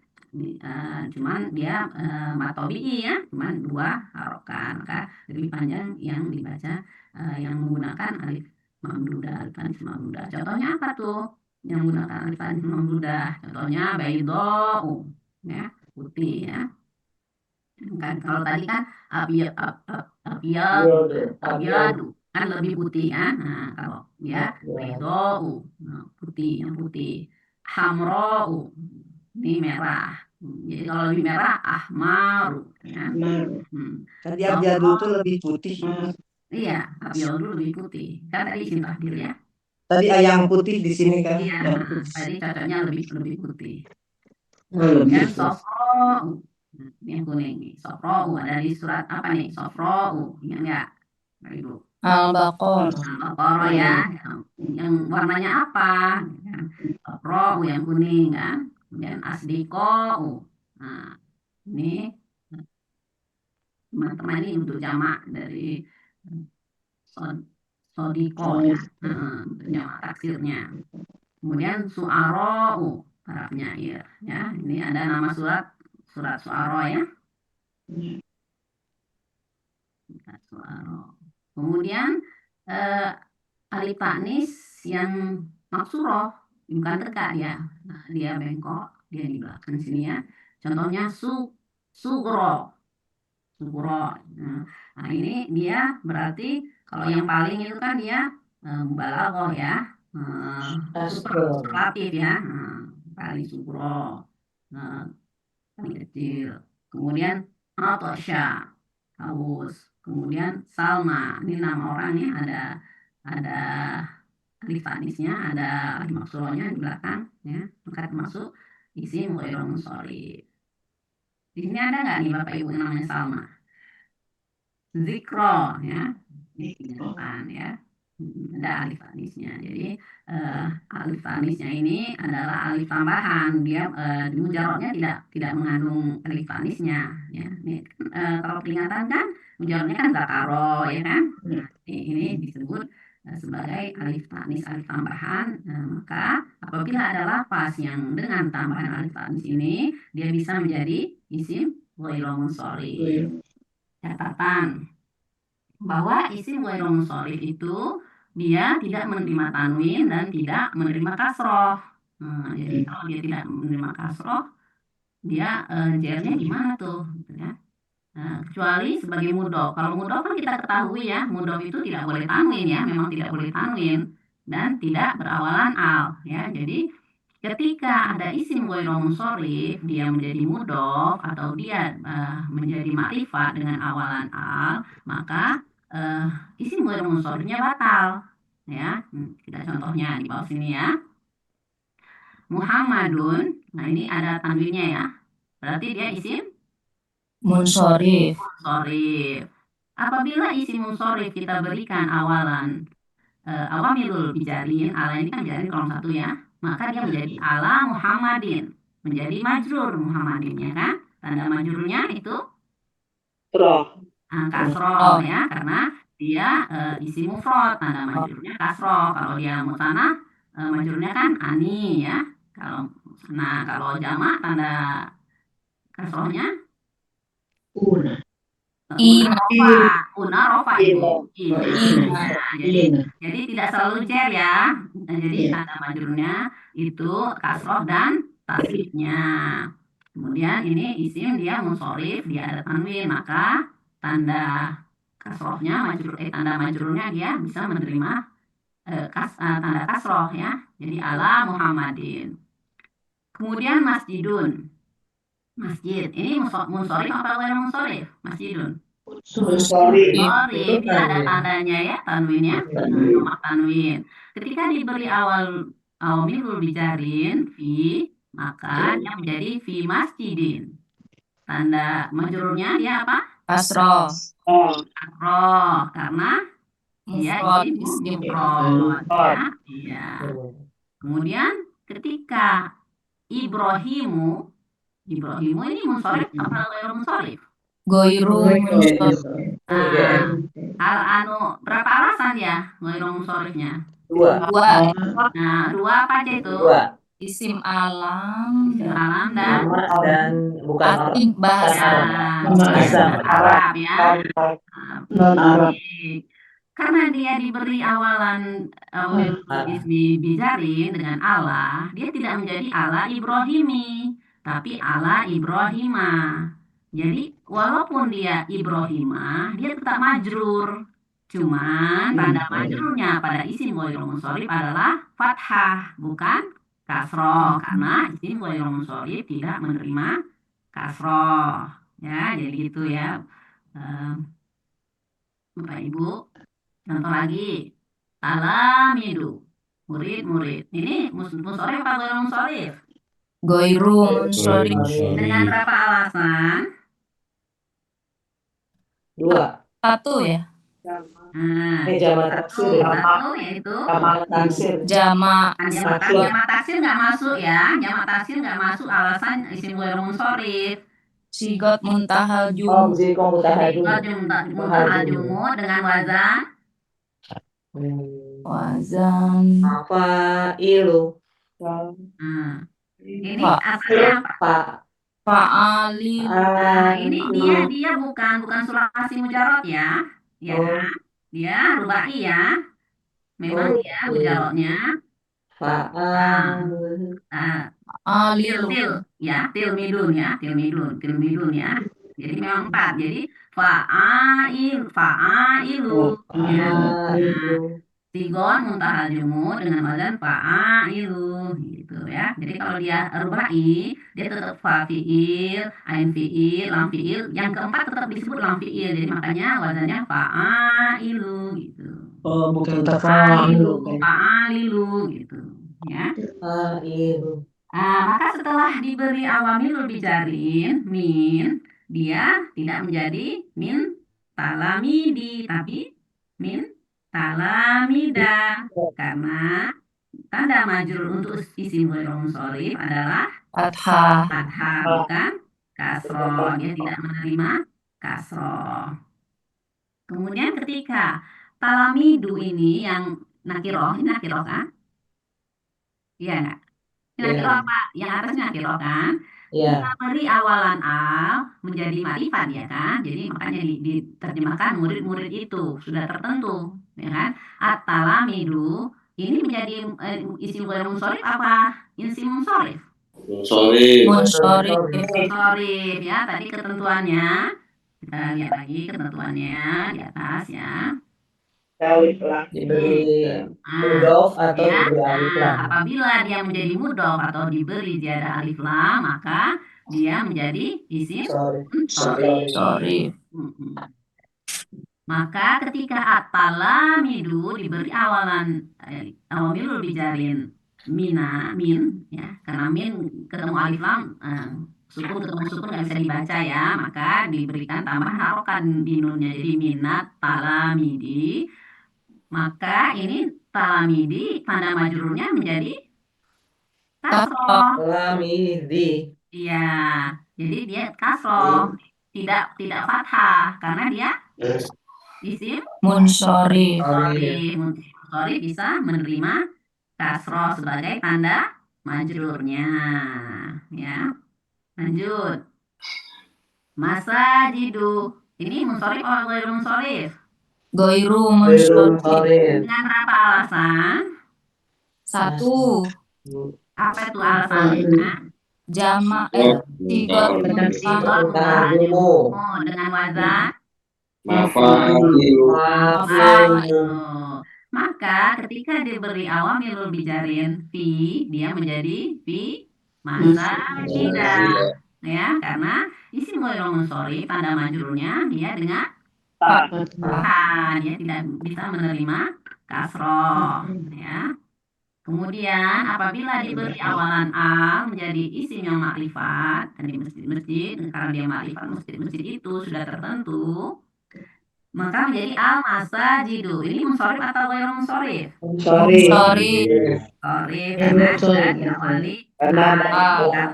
cuman dia mat tabi'i ya, cuman 2 harokat. Maka lebih panjang yang dibaca yang menggunakan alif mamdudah, alif taknis mamdudah. Contohnya apa tuh? Yang menggunakan alif taknis mamdudah. Contohnya baydau ya, putih ya. Kan kalau tadi kan abyadu kan lebih putih kan. Nah, kalau dia baydau putih, yang putih. Hamra'u ini merah. Jadi kalau lebih merah ahmaru ya. Tadi abyadu itu lebih putih. Iya, abyadu lebih putih. Kan tadi isim takdir ya. Tadi yang putih di sini kan. Iya, tadi cocoknya lebih putih. Lebih Dan sofro yang kuning nih, sofro ada di surat apa nih? Sofro, ingat nggak, Ibu? Al-Baqarah. Al-Baqarah ya, yang warnanya apa? Sofro yang kuning kan, kemudian asdiko. Nah, ini teman-teman ini untuk jamak dari sodiko ya, untuk jamak taksirnya. Kemudian su'aro, para penyair ya. Ini ada nama surat su'aro ya. Su'aro. Kemudian alif taknis yang maksurah bukan dekat ya. Nah, dia bengkok, dia di belakang sini ya. Contohnya sugro. Nah, ini dia berarti kalau yang paling itu kan dia mubalaghah ya. Superlatif ya. Paling sugro. Paling kecil. Kemudian Atosha, haus. Kemudian Salma, ini nama orangnya ada alif tanisnya, ada alif maksurahnya di belakang ya, maka termasuk isim ghairul munsharif. Di sini ada nggak nih Bapak Ibu yang namanya Salma? Zikro ya, di depan ya. Ada alif tanisnya. Jadi alif tanisnya ini adalah alif tambahan. Dia mujarotnya tidak mengandung alif tanisnya ya. Ini, kalau peringatan kan mujarotnya kan zakaro ya kan. Nah, ini disebut sebagai alif tanis, alif tambahan. Maka apabila ada lafaz yang dengan tambahan alif tanis ini, dia bisa menjadi isim ghairul munsharif. Catatan bahwa isim ghairul munsharif itu dia tidak menerima tanwin dan tidak menerima kasroh. Jadi kalau dia tidak menerima kasroh, dia jernya gimana tuh? Gitu ya. Kecuali sebagai mudhof. Kalau mudhof kan kita ketahui ya, mudhof itu tidak boleh tanwin ya, memang tidak boleh tanwin dan tidak berawalan al ya. Jadi ketika ada isim ghairul munsharif, dia menjadi mudhof atau dia menjadi ma'rifat dengan awalan al, maka isim ghairul munsharifnya batal ya. Kita contohnya di bawah sini ya. Muhammadun, nah ini ada tanwinnya ya, berarti dia isim Munsharif. munsharif. Apabila isim munsharif kita berikan awalan awamilul bijarin, ala ini kan bijarin kolom 1 ya, maka dia menjadi ala Muhammadin, menjadi majrur Muhammadin ya kan. Tanda majrurnya itu Roh. kasroh ya, karena dia isi mufrad, tanda majrurnya kasroh. Kalau dia musanna majrurnya kan ani ya. Kalau jamak tanda kasrohnya Ina. una rofa ibu. Ina. Jadi tidak selalu cer ya. Jadi tanda majrurnya itu kasroh dan tasrifnya. Kemudian ini isim dia munsorif, dia ada tanwin, maka tanda kasrohnya tanda majrurnya dia bisa menerima tanda kasroh ya. Jadi ala Muhammadin. Kemudian masjidun. Masjid. Ini munsorif apa bukan munsorif? Masjidun. Sorry. Sorry, dia ada tandanya ya, tanwinnya, nomor tanwin. Ketika diberi awamilul bijarin fi, maka dia menjadi fi masjidin. Tanda majrurnya dia apa? Kasroh. Kasroh, karena dia Mufrad. isim Isim. mufrad ya. Iya. Kemudian ketika Ibrahimu ini munsorif apa ghairu munsorif? Goiru munsorif. Berapa alasan ya ghairu munsorifnya? 2. 2. Nah, 2 apa aja itu? 2. Isim alam. Isim alam dan Dan bukan Arab. Asing bahasa. Bahasa Arab ya. Non-Arab. Baik. Karena dia diberi awalan ismi bijarin dengan Allah, dia tidak menjadi Allah Ibrahimi, tapi Allah Ibrahimah. Jadi walaupun dia Ibrahimah, dia tetap majrur. Cuman tanda majrurnya pada isim ghairul munsharif adalah fathah, bukan kasroh, karena isim ghairul munsharif tidak menerima kasroh. Ya, jadi gitu ya. Bapak Ibu, contoh lagi. Talamidu, murid-murid. Ini munsharif apa ghairul munsharif? Goiru munsorif. Dengan berapa alasan? 2. 1 ya. Jamak taksir. Satu yaitu Jamak taksir. Jamak. jamak taksir nggak masuk ya. Jamak taksir nggak masuk alasan isim ghairul munsharif. Sigot muntahal jumlah. Jika mutahadu. Muntahal jumud dengan wazan Wazan. Failu. ini asalnya apa? Fa'ali. Ini dia bukan sulasi mujarot ya. Ya kan? Dia rubai ya. Memang dia mujarotnya tilmidun ya. Jadi memang 4. Jadi fa'ailu ya. Sigon muntahal jumud dengan wazan fa'ailu gitu ya. Jadi kalau dia rubai, dia tetap fa fiil, ain fiil, lam fiil. Yang keempat tetap disebut lam fiil. Jadi makanya wazannya fa'ailu gitu. Oh, bukan Fa'alilu gitu ya. Failu. Maka setelah diberi awamilul bijarin min, dia tidak menjadi min talamidi, tapi min talamida, karena tanda majrur untuk isim ghairul munsharif adalah Fathah. bukan kasroh. Dia tidak menerima kasroh. Kemudian ketika talamidu ini yang nakiroh, ini nakiroh kan? Iya nggak? Nakiroh apa? Yang atasnya nakiroh kan? Kita beri awalan al menjadi ma'rifat ya kan? Jadi makanya diterjemahkan murid-murid itu sudah tertentu, ya kan? At-talamidu ini menjadi isim ghairul munsharif apa? Isim munsharif. Munsorif. Munsharif ya. Tadi ketentuannya kita lihat lagi ketentuannya di atas ya. Diberi mudhof atau diberi alif lam. Apabila dia menjadi mudhof atau diberi ziyadah alif lam, maka dia menjadi isim Sorry. Maka ketika at-talamidu diberi awalan awamilul bijarin min ya, karena min ketemu alif lam, sukun ketemu sukun nggak bisa dibaca ya, maka diberikan tambahan harokat di nunnya, jadi minat talamidi. maka ini talamidi tanda majrurnya menjadi Kasroh. kasroh. Lamidi. Iya, jadi dia kasroh, tidak fathah karena dia isim Munsorif. sorry. Sorry bisa menerima kasroh sebagai tanda majrurnya. Ya, lanjut. Masajidu. Ini munsorif atau ghairu munsorif? Goiru Belum munsorif. sorif. Dengan berapa alasan? 1. Apa itu alasannya? Jamak sigot Tahajumu. Dengan wazan Mafa'ilu. maka ketika diberi awamilul bijarin fi, dia menjadi fi masajida. Ya, karena isim ghairul munsharif tanda majrurnya dia dengan fathah, dia tidak bisa menerima kasroh. Ya. Kemudian apabila diberi awalan al menjadi isim yang makrifat, dan di masjid-masjid, karena dia makrifat masjid-masjid itu sudah tertentu, maka menjadi al masajidu. Ini munsorif atau ghairu munsorif? Munsorif. Munsorif. Sorif karena sudah diawali Karena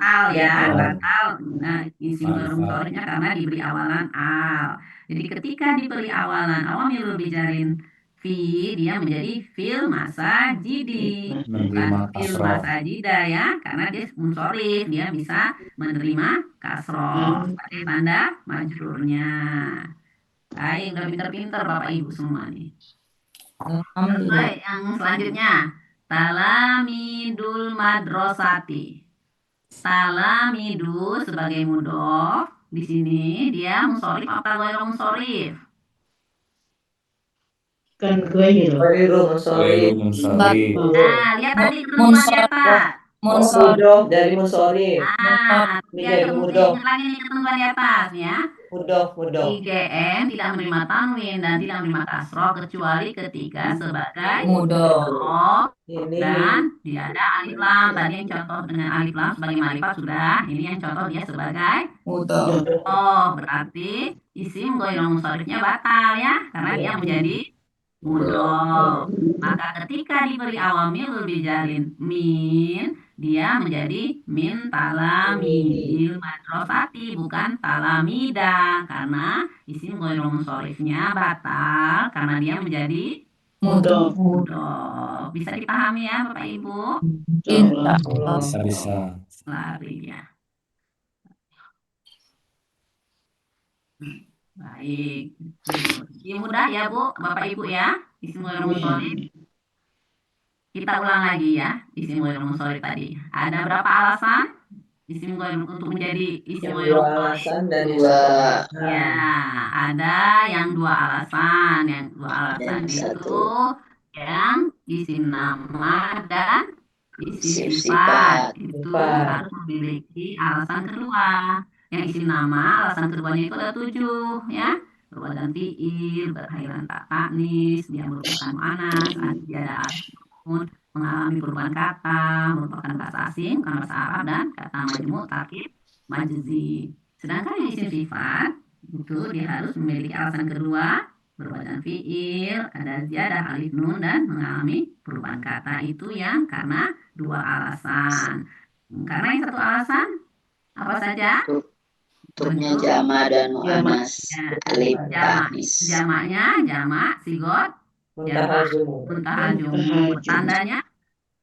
al ya, al. Nah, isim ghairu munsorifnya karena diberi awalan al. Jadi ketika diberi awalan awamilul bijarin fi, dia menjadi fil masajidi, bukan fil masajida ya, karena dia munsorif, dia bisa menerima kasroh sebagai tanda majrurnya. Baik, udah pinter-pinter Bapak Ibu semua nih. Alhamdulillah. Baik, yang selanjutnya talamidul madrasati. Talamidu sebagai mudhof di sini dia munsorif atau ghairu munsorif? Kan ghairu. Ghairu munsorif. Nah, lihat tadi ketentuan di atas. Munsorif. Mudof dari munsorif. Dia Jadi mudhof. ingat lagi nih ketentuan di atas ya. Mudof. IGN tidak menerima tanwin dan tidak menerima kasroh kecuali ketika sebagai Mudhof. Ini dan dia ada alif lam. Tadi yang contoh dengan alif lam sebagai ma'rifat sudah. Ini yang contoh dia sebagai Mudhof. berarti isim ghairu munsharifnya batal ya, karena dia menjadi mudhof. Maka ketika diberi awamil bijalin min, dia menjadi min talamidil madrasati, bukan talamida, karena isim ghairu munsharifnya batal karena dia menjadi Mudhof. mudhof. Bisa dipahami ya Bapak Ibu? Insya Allah. Bisa. Lari ya. Baik. Ini mudah ya Bu, Bapak Ibu ya. Isim ghairu munsharif. Kita ulang lagi ya, isim ghairu munsharif tadi. Ada berapa alasan isim ghairu untuk menjadi isim Yang ghairu dua munsharif? alasan dan Ya, ada yang dua alasan. Yang dua alasan itu yang isim nama dan isim sifat. Itu harus memiliki alasan kedua. Yang isim nama, alasan keduanya itu ada 7 ya. Berwazan fi'il, berhairan tak taknis, dia merupakan mu'annas, dia ada nun, mengalami perubahan kata, merupakan bahasa asing, bukan bahasa Arab, dan kata majmu' tarkib majzi. Sedangkan yang isim sifat itu dia harus memiliki alasan kedua, berwazan fi'il, ada ziyadah alif nun, dan mengalami perubahan kata. Itu yang karena 2 alasan. Karena yang 1 alasan apa saja? Bentuknya jama dan mu'annas. Alif taknis. Jamaknya jamak sigot muntaha jumud. Tandanya,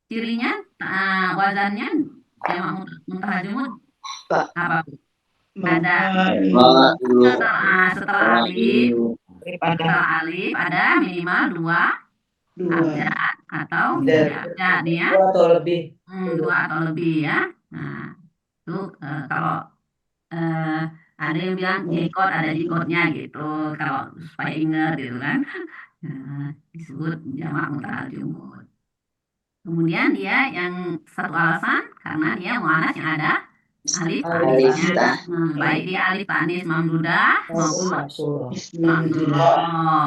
cirinya, wazannya jamak muntaha jumud apa? Ada setelah alif ada minimal 2 abjad atau 3 abjad ya. 2 atau lebih. 2 atau lebih ya. Nah, itu kalau ada yang bilang jikot, ada jikotnya gitu, kalau supaya ingat gitu kan. Disebut jamak muntaha jumud. Kemudian dia yang 1 alasan karena dia mu'annas yang ada alif tanisnya. Baik dia alif tanis mamdudah maupun maksuroh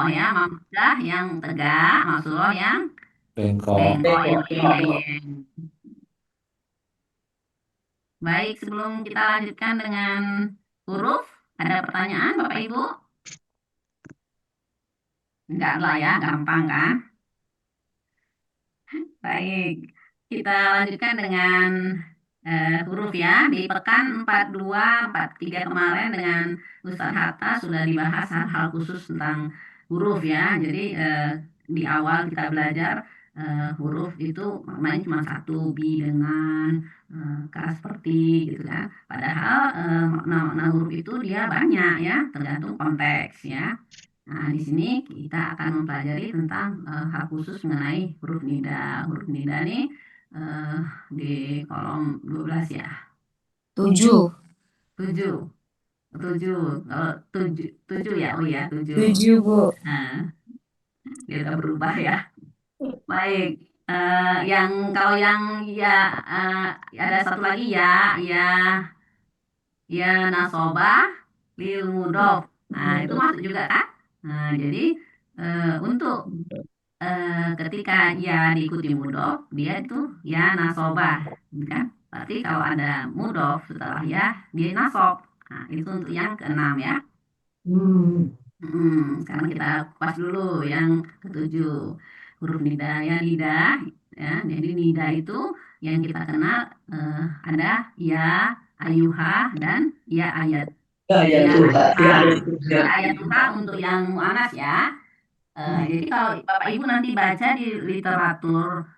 ya, mamdudah yang tegak, maksuroh yang Bengkok. leyeng. Baik, sebelum kita lanjutkan dengan huruf, ada pertanyaan Bapak Ibu? Enggak lah ya, gampang kan? Baik, kita lanjutkan dengan huruf ya. Di pekan 42, 43 kemarin dengan Ustadz Hatta sudah dibahas hal-hal khusus tentang huruf ya. Jadi di awal kita belajar huruf itu maknanya cuma satu, bi dengan, ka seperti gitu kan. Padahal makna-makna huruf itu dia banyak ya, tergantung konteks ya. Nah, di sini kita akan mempelajari tentang hal khusus mengenai huruf nida. Huruf nida nih di kolom 12 ya. 7. 7. 7. Kalau 7 ya. Oh ya, 7. 7, Bu. Nah, dia udah berubah ya. Baik. Kalau yang ya ada satu lagi ya nasobah lil mudof. Nah, itu masuk juga kan? Nah, jadi untuk ketika ya diikuti mudof, dia itu ya nasobah, kan? Berarti kalau ada mudof setelah ya, dia nasob. Nah, itu untuk yang keenam ya. Sekarang kita kupas dulu yang ketujuh. Huruf nida ya, nida. Ya, jadi nida itu yang kita kenal ada ya, ayuha, dan ya ayat. Ya Tuhan. Ya ayat Tuhan untuk yang mu'anas ya. Jadi kalau Bapak Ibu nanti baca di literatur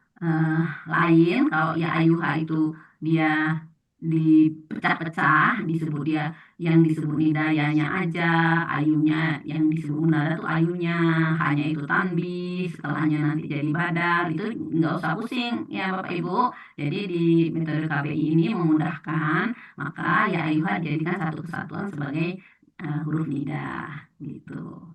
lain, kalau ya ayuha itu dia dipecah-pecah, disebut dia yang disebut nidayanya aja, ayunya yang disebut munada tuh ayunya, hanya itu tanbih, setelahnya nanti jadi badal, itu nggak usah pusing ya Bapak Ibu. Jadi di metode KBI ini memudahkan, maka ya ayuha dijadikan satu kesatuan sebagai huruf nida gitu.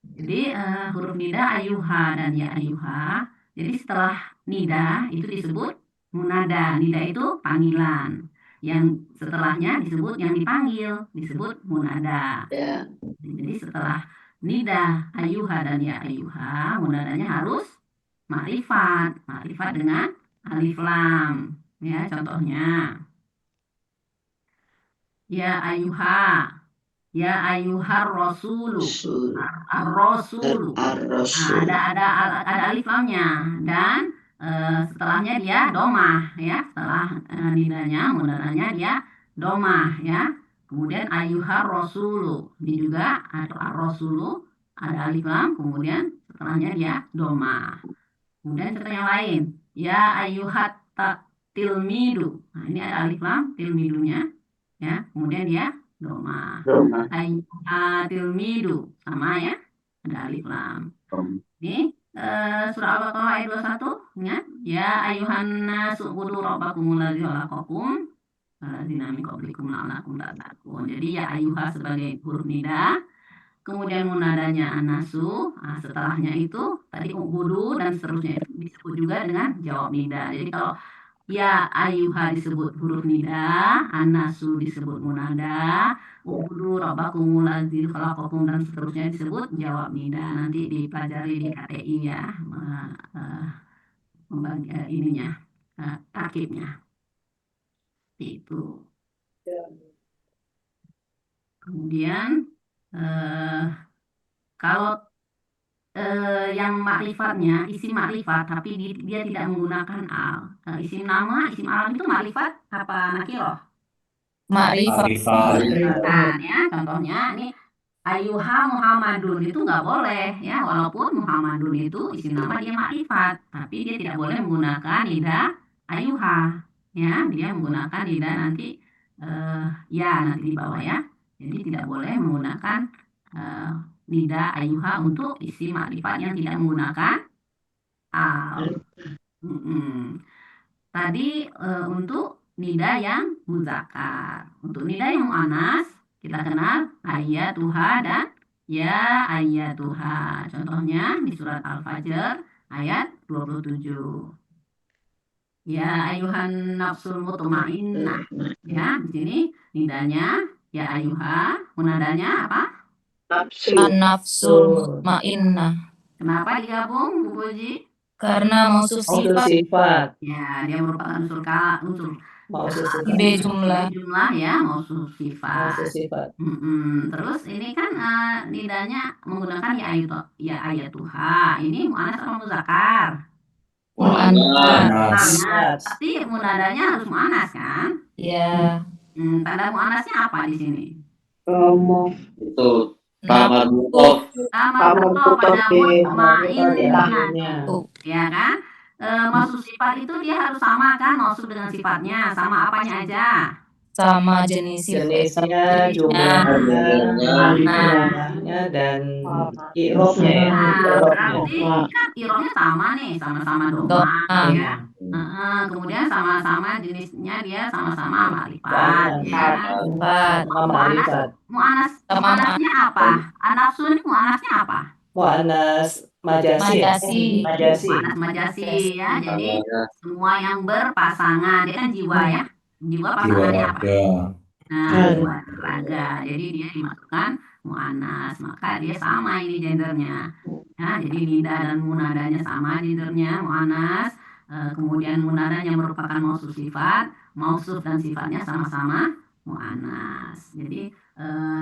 Jadi huruf nida ayuha dan ya ayuha. Jadi setelah nida itu disebut munada. Nida itu panggilan. Yang setelahnya disebut yang dipanggil, disebut munada. Ya. Jadi setelah nida ayuha dan ya ayuha, munadanya harus makrifat. Makrifat dengan alif lam. Ya, contohnya. Ya ayuha. Ya ayuhar rasulu. Ar-rasulu. Nah, Ar-Rasul. ada alif lamnya dan setelahnya dia domah ya, setelah nidanya mudahnya dia domah ya. Kemudian ayuhar rasulu, ini juga atau ar-rasulu ada alif lam, kemudian setelahnya dia domah. Kemudian contoh yang lain, ya ayuhat tilmidu. Nah, ini ada alif lam tilmidunya ya, kemudian dia domah. Tilmidu sama ya, ada alif lam. Ini surah Al-Baqarah ayat 21 ingat ya ayuhan nasu ubudu rabbakumul ladzi khalaqakum walladzina min qablikum la'allakum tattaqun. Jadi ya ayuha sebagai huruf nida, kemudian munadanya anasu, nah, setelahnya itu tadi ubudu dan seterusnya itu disebut juga dengan jawab nida. Jadi kalau ya ayuha disebut huruf nida, anasu disebut munada, ubudu rabbakumul ladzi khalaqakum dan seterusnya disebut jawab nida. Nanti dipelajari di KTI ya, membagi ininya, tarkibnya. Itu. Kemudian kalau yang makrifatnya isim makrifat tapi dia tidak menggunakan al. Isim nama, isim alam itu makrifat apa nakiroh? Makrifat. Kan ya, contohnya ini ayuha Muhammadun itu nggak boleh ya, walaupun Muhammadun itu isim nama dia makrifat, tapi dia tidak boleh menggunakan nida ayuha ya, dia menggunakan nida nanti ya nanti di bawah ya. Jadi tidak boleh menggunakan nida ayuha untuk isim makrifat yang tidak menggunakan al. Tadi untuk nida yang muzakkar. Untuk nida yang muannas kita kenal ayatuha dan ya ayatuha. Contohnya di surat Al-Fajr ayat 27. Ya ayuhan nafsul mutmainnah. Ya, di sini nidanya ya ayuha, munadanya apa? An-nafsul mutmainnah. Kenapa digabung, Bu Puji? Karena maksud Unsur sifat sifat. Ya, dia merupakan unsur Maksud sifat. jumlah. jumlah ya, maksud sifat. Maksud sifat. Terus ini kan nidanya menggunakan ya ayatuha. Ini muannas atau muzakkar? Mu'annas. Mu'annas. Tapi munadanya harus mu'annas kan? Ya. Tanda mu'annasnya apa di sini? Itu Nafsu. Kamar betul pada mutmainnya. akhirnya. Ya kan? Maksud sifat itu dia harus sama kan? Maksud dengan sifatnya sama apanya aja? Sama jenis Jenisnya, jenisnya. jumlahnya, dan irobnya ya. Nah, Irobnya. berarti kan irobnya sama nih, sama-sama doma, Doma. ya. Kemudian sama-sama jenisnya dia sama-sama ma'rifat, ya. Empat. Mu'annasnya apa? An-nafsu ini mu'annasnya apa? Mu'annas majasi. Majasi. Mu'annas majasi, ya. Jadi semua yang berpasangan, dia kan jiwa ya. Jiwa pasangannya apa? Nah, jiwa raga. Jadi dia dimasukkan mu'annas, maka dia sama ini gendernya. Ya, jadi nida dan munadanya sama gendernya, mu'annas. Kemudian munadanya merupakan mausuf sifat, mausuf dan sifatnya sama-sama mu'annas. Jadi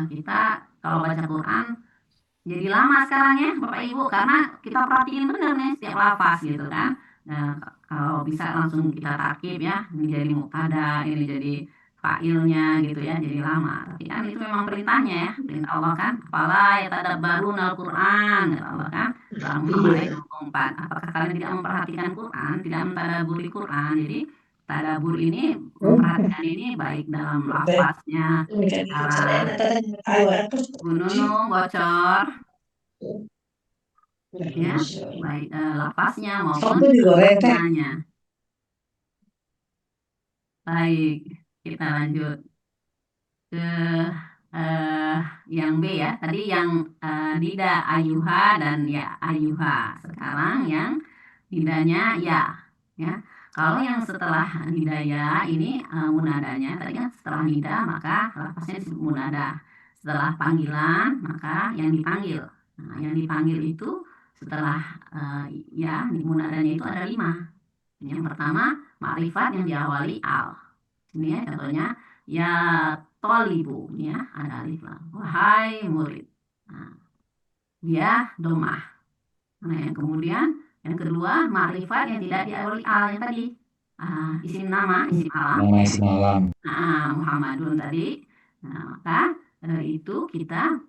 kita kalau baca Quran jadi lama sekarang ya Bapak Ibu, karena kita perhatiin bener nih setiap lafaz gitu kan. Nah, kalau bisa langsung kita takib ya, ini jadi mubtada, ini jadi fa'ilnya gitu ya, jadi lama. Tapi kan itu memang perintahnya ya, perintah Allah kan. Fala yatadabbaruna al-Qur'an, kata Allah kan. Surah Muhammad ayat 24. Apakah kalian tidak memperhatikan Quran, tidak mentadaburi Quran? Jadi tadabur ini memperhatikan ini baik dalam lafaznya, gunung bocor, ya, baik lafaznya maupun maknanya. Baik, kita lanjut ke yang B ya. Tadi yang nida ayuha dan ya ayuha. Sekarang yang nidanya ya. Kalau yang setelah nida ya ini munadanya. Tadi kan setelah nida maka lafaznya disebut munada. Setelah panggilan maka yang dipanggil. Nah, yang dipanggil itu setelah ya munadanya itu ada 5. Yang pertama ma'rifat yang diawali al. Ini ya contohnya ya tolibu ya ada alif lam. Wahai murid. Nah, dia domah. Nah, yang kemudian yang kedua ma'rifat yang tidak diawali al yang tadi. Isim nama, isim alam. Muhammadun tadi. Nah, maka itu kita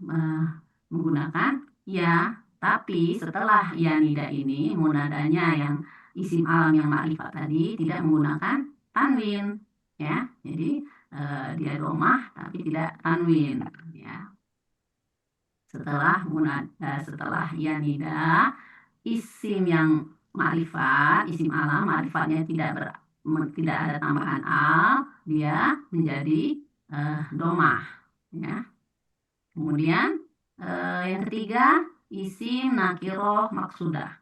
menggunakan ya, tapi setelah ya nida ini munadanya yang isim alam yang ma'rifat tadi tidak menggunakan tanwin ya. Jadi dia domah tapi tidak tanwin ya. Setelah ya nida isim yang ma'rifat, isim alam ma'rifatnya tidak ada tambahan al, dia menjadi domah ya. Kemudian yang ketiga isim nakiroh maksudah.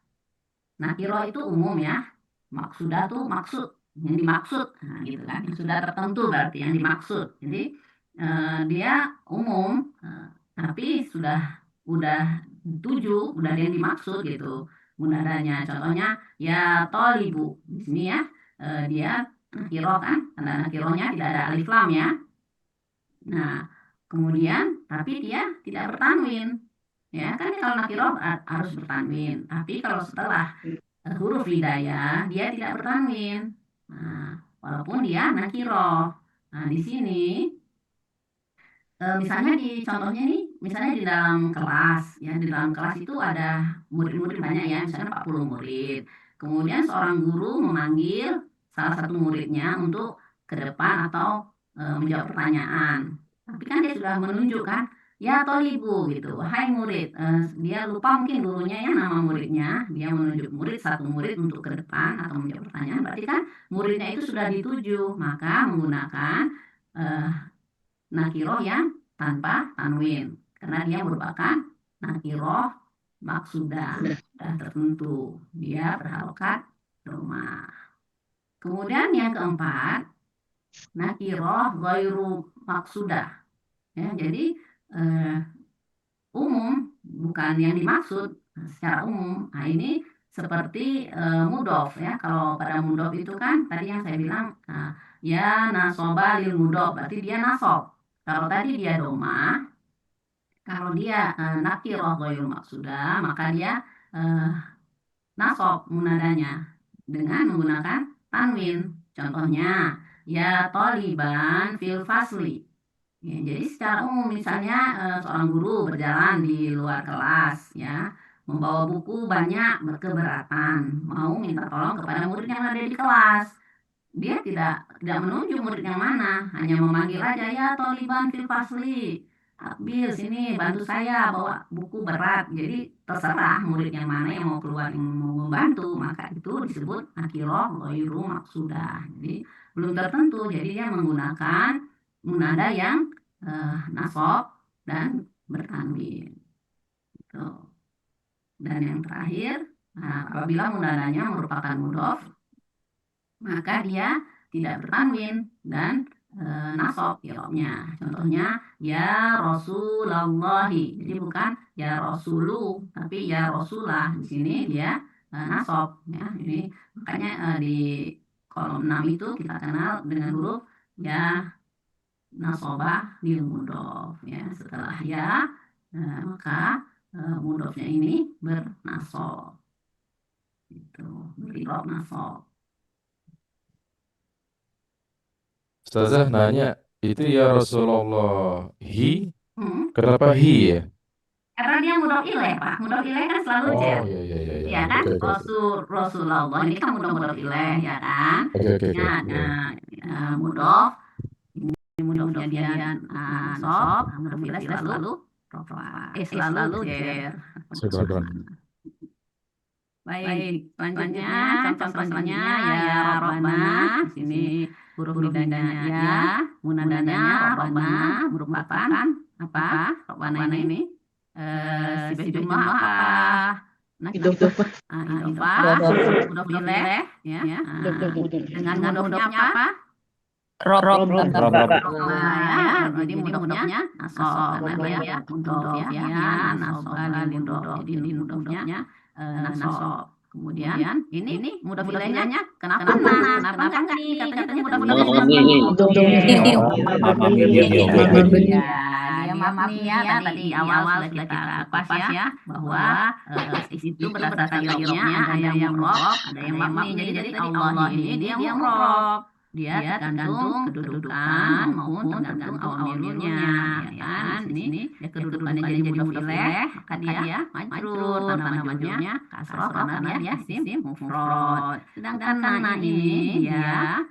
Nakiroh itu umum ya, maksudah tuh maksud, yang dimaksud, nah, gitu kan, yang sudah tertentu berarti yang dimaksud. Jadi dia umum, tapi udah tuju, udah ada yang dimaksud gitu munadanya. Contohnya ya tolibu di sini ya, dia nakiro kan, tanda nakirohnya tidak ada alif lam ya. Nah, kemudian tapi dia tidak bertanwin. Ya kan kalau nakiro harus bertanwin, tapi kalau setelah huruf hidayah dia tidak bertanwin. Nah, walaupun dia nakiro. Nah, di sini misalnya di contohnya nih, misalnya di dalam kelas ya, di dalam kelas itu ada murid-murid banyak ya, misalnya 40 murid. Kemudian seorang guru memanggil salah satu muridnya untuk ke depan atau menjawab pertanyaan. Tapi kan dia sudah menunjukkan ya tolibu gitu, wahai murid. Dia lupa mungkin gurunya ya nama muridnya, dia menunjuk satu murid untuk ke depan atau menjawab pertanyaan. Berarti kan muridnya itu sudah dituju, maka menggunakan nakiroh yang tanpa tanwin karena dia merupakan nakiroh maksudah tertentu, dia berharokat domah. Kemudian yang keempat nakiroh ghairu maksudah ya, jadi umum bukan yang dimaksud secara umum. Nah, ini seperti mudhof ya. Kalau pada mudhof itu kan tadi yang saya bilang ya nasoba lil mudhof, berarti dia nasob. Kalau tadi dia domah, kalau dia nakiroh ghairu maksudah, maka dia nasob munadanya. dengan menggunakan tanwin. Contohnya, ya toliban fil fasli. Ya, jadi secara umum misalnya seorang guru berjalan di luar kelas ya, membawa buku banyak berkeberatan, mau minta tolong kepada murid yang ada di kelas. Dia tidak menunjuk murid yang mana, hanya memanggil aja, ya toliban fil fasli. Akbil sini bantu saya bawa buku berat. Jadi terserah murid yang mana yang mau keluar yang mau membantu, maka itu disebut nakiroh ghairu maksudah. Jadi belum tertentu, jadi dia menggunakan munada yang nasab dan bertanwin. Gitu. Dan yang terakhir, apabila munadanya merupakan mudhof, maka dia tidak bertanwin dan nasab i'rabnya. Contohnya ya Rasulullahi. Jadi bukan ya Rasulu, tapi ya Rasulah. Di sini dia nasab ya. Ini makanya di kolom 6 itu kita kenal dengan huruf ya nasabah lil mudhof ya. Setelah ya maka mudhofnya ini bernasab. Itu i'rab nasab. Ustazah nanya, itu ya Rasulullah hi, Hmm. kenapa hi ya? Karena dia mudhof ilaih, Pak. Mudhof ilaih kan selalu Oh jar. iya. Ya kan? Oke. Rasulullah ini kan mudhof ilaih ya kan? Oke. Ya, mudhof ini mudhofnya dia nasab, mudhof ilaih selalu rafa. Selalu jar. Syukran. Baik, selanjutnya contoh selanjutnya ya Rabbana. Di sini huruf nidanya ya, munadanya Rabbana merupakan apa? Rabbana ini sifat jumlah apa? Nah, idhofah, mudhof ilaih ya. Dengan mudhofnya apa? Rob. Ya, jadi mudhofnya nasab karena dia mudhof ya, nasab lil mudhof. Jadi mudhofnya nasab. Kemudian ini mudhof ilaihnya kenapa enggak nih? Katanya mudhof ilaih dia mabni ya, tadi di awal sudah kita kupas ya, bahwa itu berdasarkan i'rabnya ada yang mu'rab, ada yang mabni. Jadi Allah ini dia mu'rab. Dia tergantung kedudukan maupun tergantung awamilnya ya kan. Di sini ya kedudukannya jadi mudhof ilaih, maka dia majrur, tanda majrurnya kasroh karena dia isim mufrad. Sedangkan na ini dia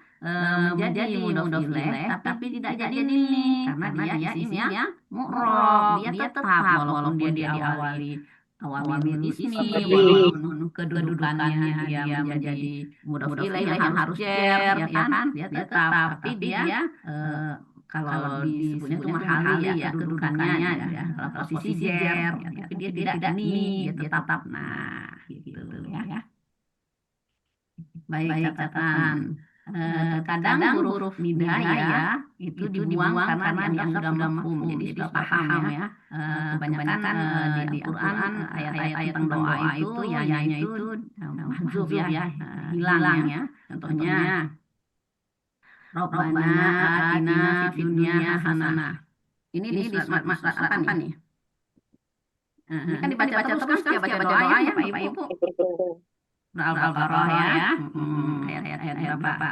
menjadi mudhof ilaih tapi tidak jadi ini karena dia isimnya mu'rab. Dia tetap walaupun dia diawali awamil ismi, walaupun kedudukannya dia menjadi mudhof ilaih yang harus jar ya kan, dia tetap, tapi dia kalau disebutnya itu mahali ya kedudukannya ya dalam posisi jar ya, tapi dia tidak ini, dia tetap gitu ya. Baik, catatan. Terkadang huruf nida ya itu dibuang karena dianggap sudah mafhum, jadi sudah paham ya. Kebanyakan di Al-Quran ayat-ayat tentang doa itu ya-nya itu mahdzuf ya, hilang ya. Contohnya Rabbana atina fid dunya hasanah. Ini di surat apa nih? Ini kan dibaca terus kan setiap baca doa ya Bapak Ibu. Al-Baqarah ya. Ayat berapa?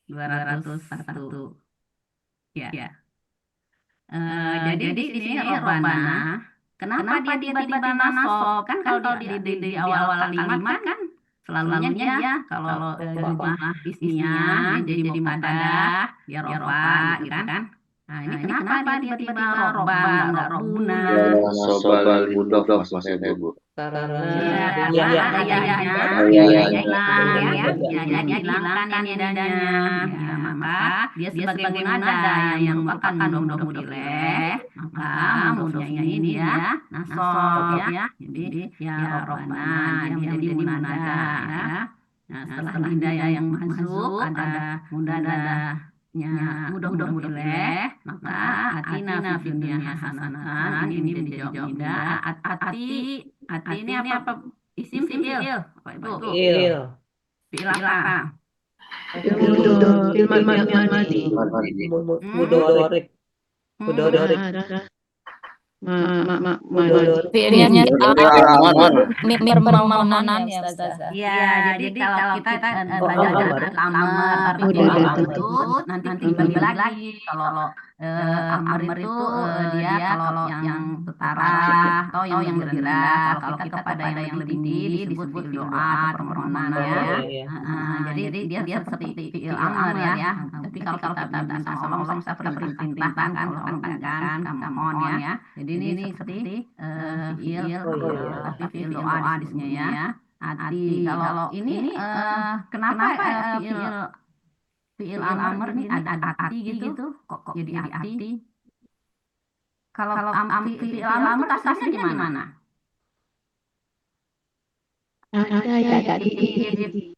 201. Ya. Jadi di sini Rabbana, kenapa dia tiba-tiba nasab? Kan kalau di awal kalimat kan selalunya dia kalau jumlah isminya jadi mubadah ya roba gitu kan. Nah, ini kenapa dia tiba-tiba roba enggak robuna? Sobal mudhof maksudnya Bu. Karena ayahnya hilangkan nidanya ya, maka dia sebagai munada yang merupakan mudhof ilaih, maka mudhofnya ini dia nasab ya. Jadi ya Rabbana dia menjadi munada ya. Nah, setelah nida yang mahdzuf ada munadanya mudhof ilaih, maka atina fid dunya hasanatan ini dijawab nida. Ati ini apa? Isim fi'il. Apa itu? Fi'il apa? Mudorik. Mundur. Fiilnya permohonan ya Ustazah. Iya, jadi kalau kita belajar amar. dari amar, tapi fiil amrut nanti dibagi lagi. Kalau amar itu dia kalau yang setara atau yang lebih rendah. Kalau kita pada yang lebih tinggi disebut fiil doa atau permohonan ya. Iya. Jadi dia seperti fiil amar ya. Tapi kalau kita minta sama Allah kita perintahkan kalau Allah perintahkan kamu mohon ya. Jadi ini seperti fiil tapi fiil doa di sini ya. Ati kalau ini kenapa fiil amr ini ada ati gitu kok jadi ati? Kalau fiil amr itu aslinya gimana?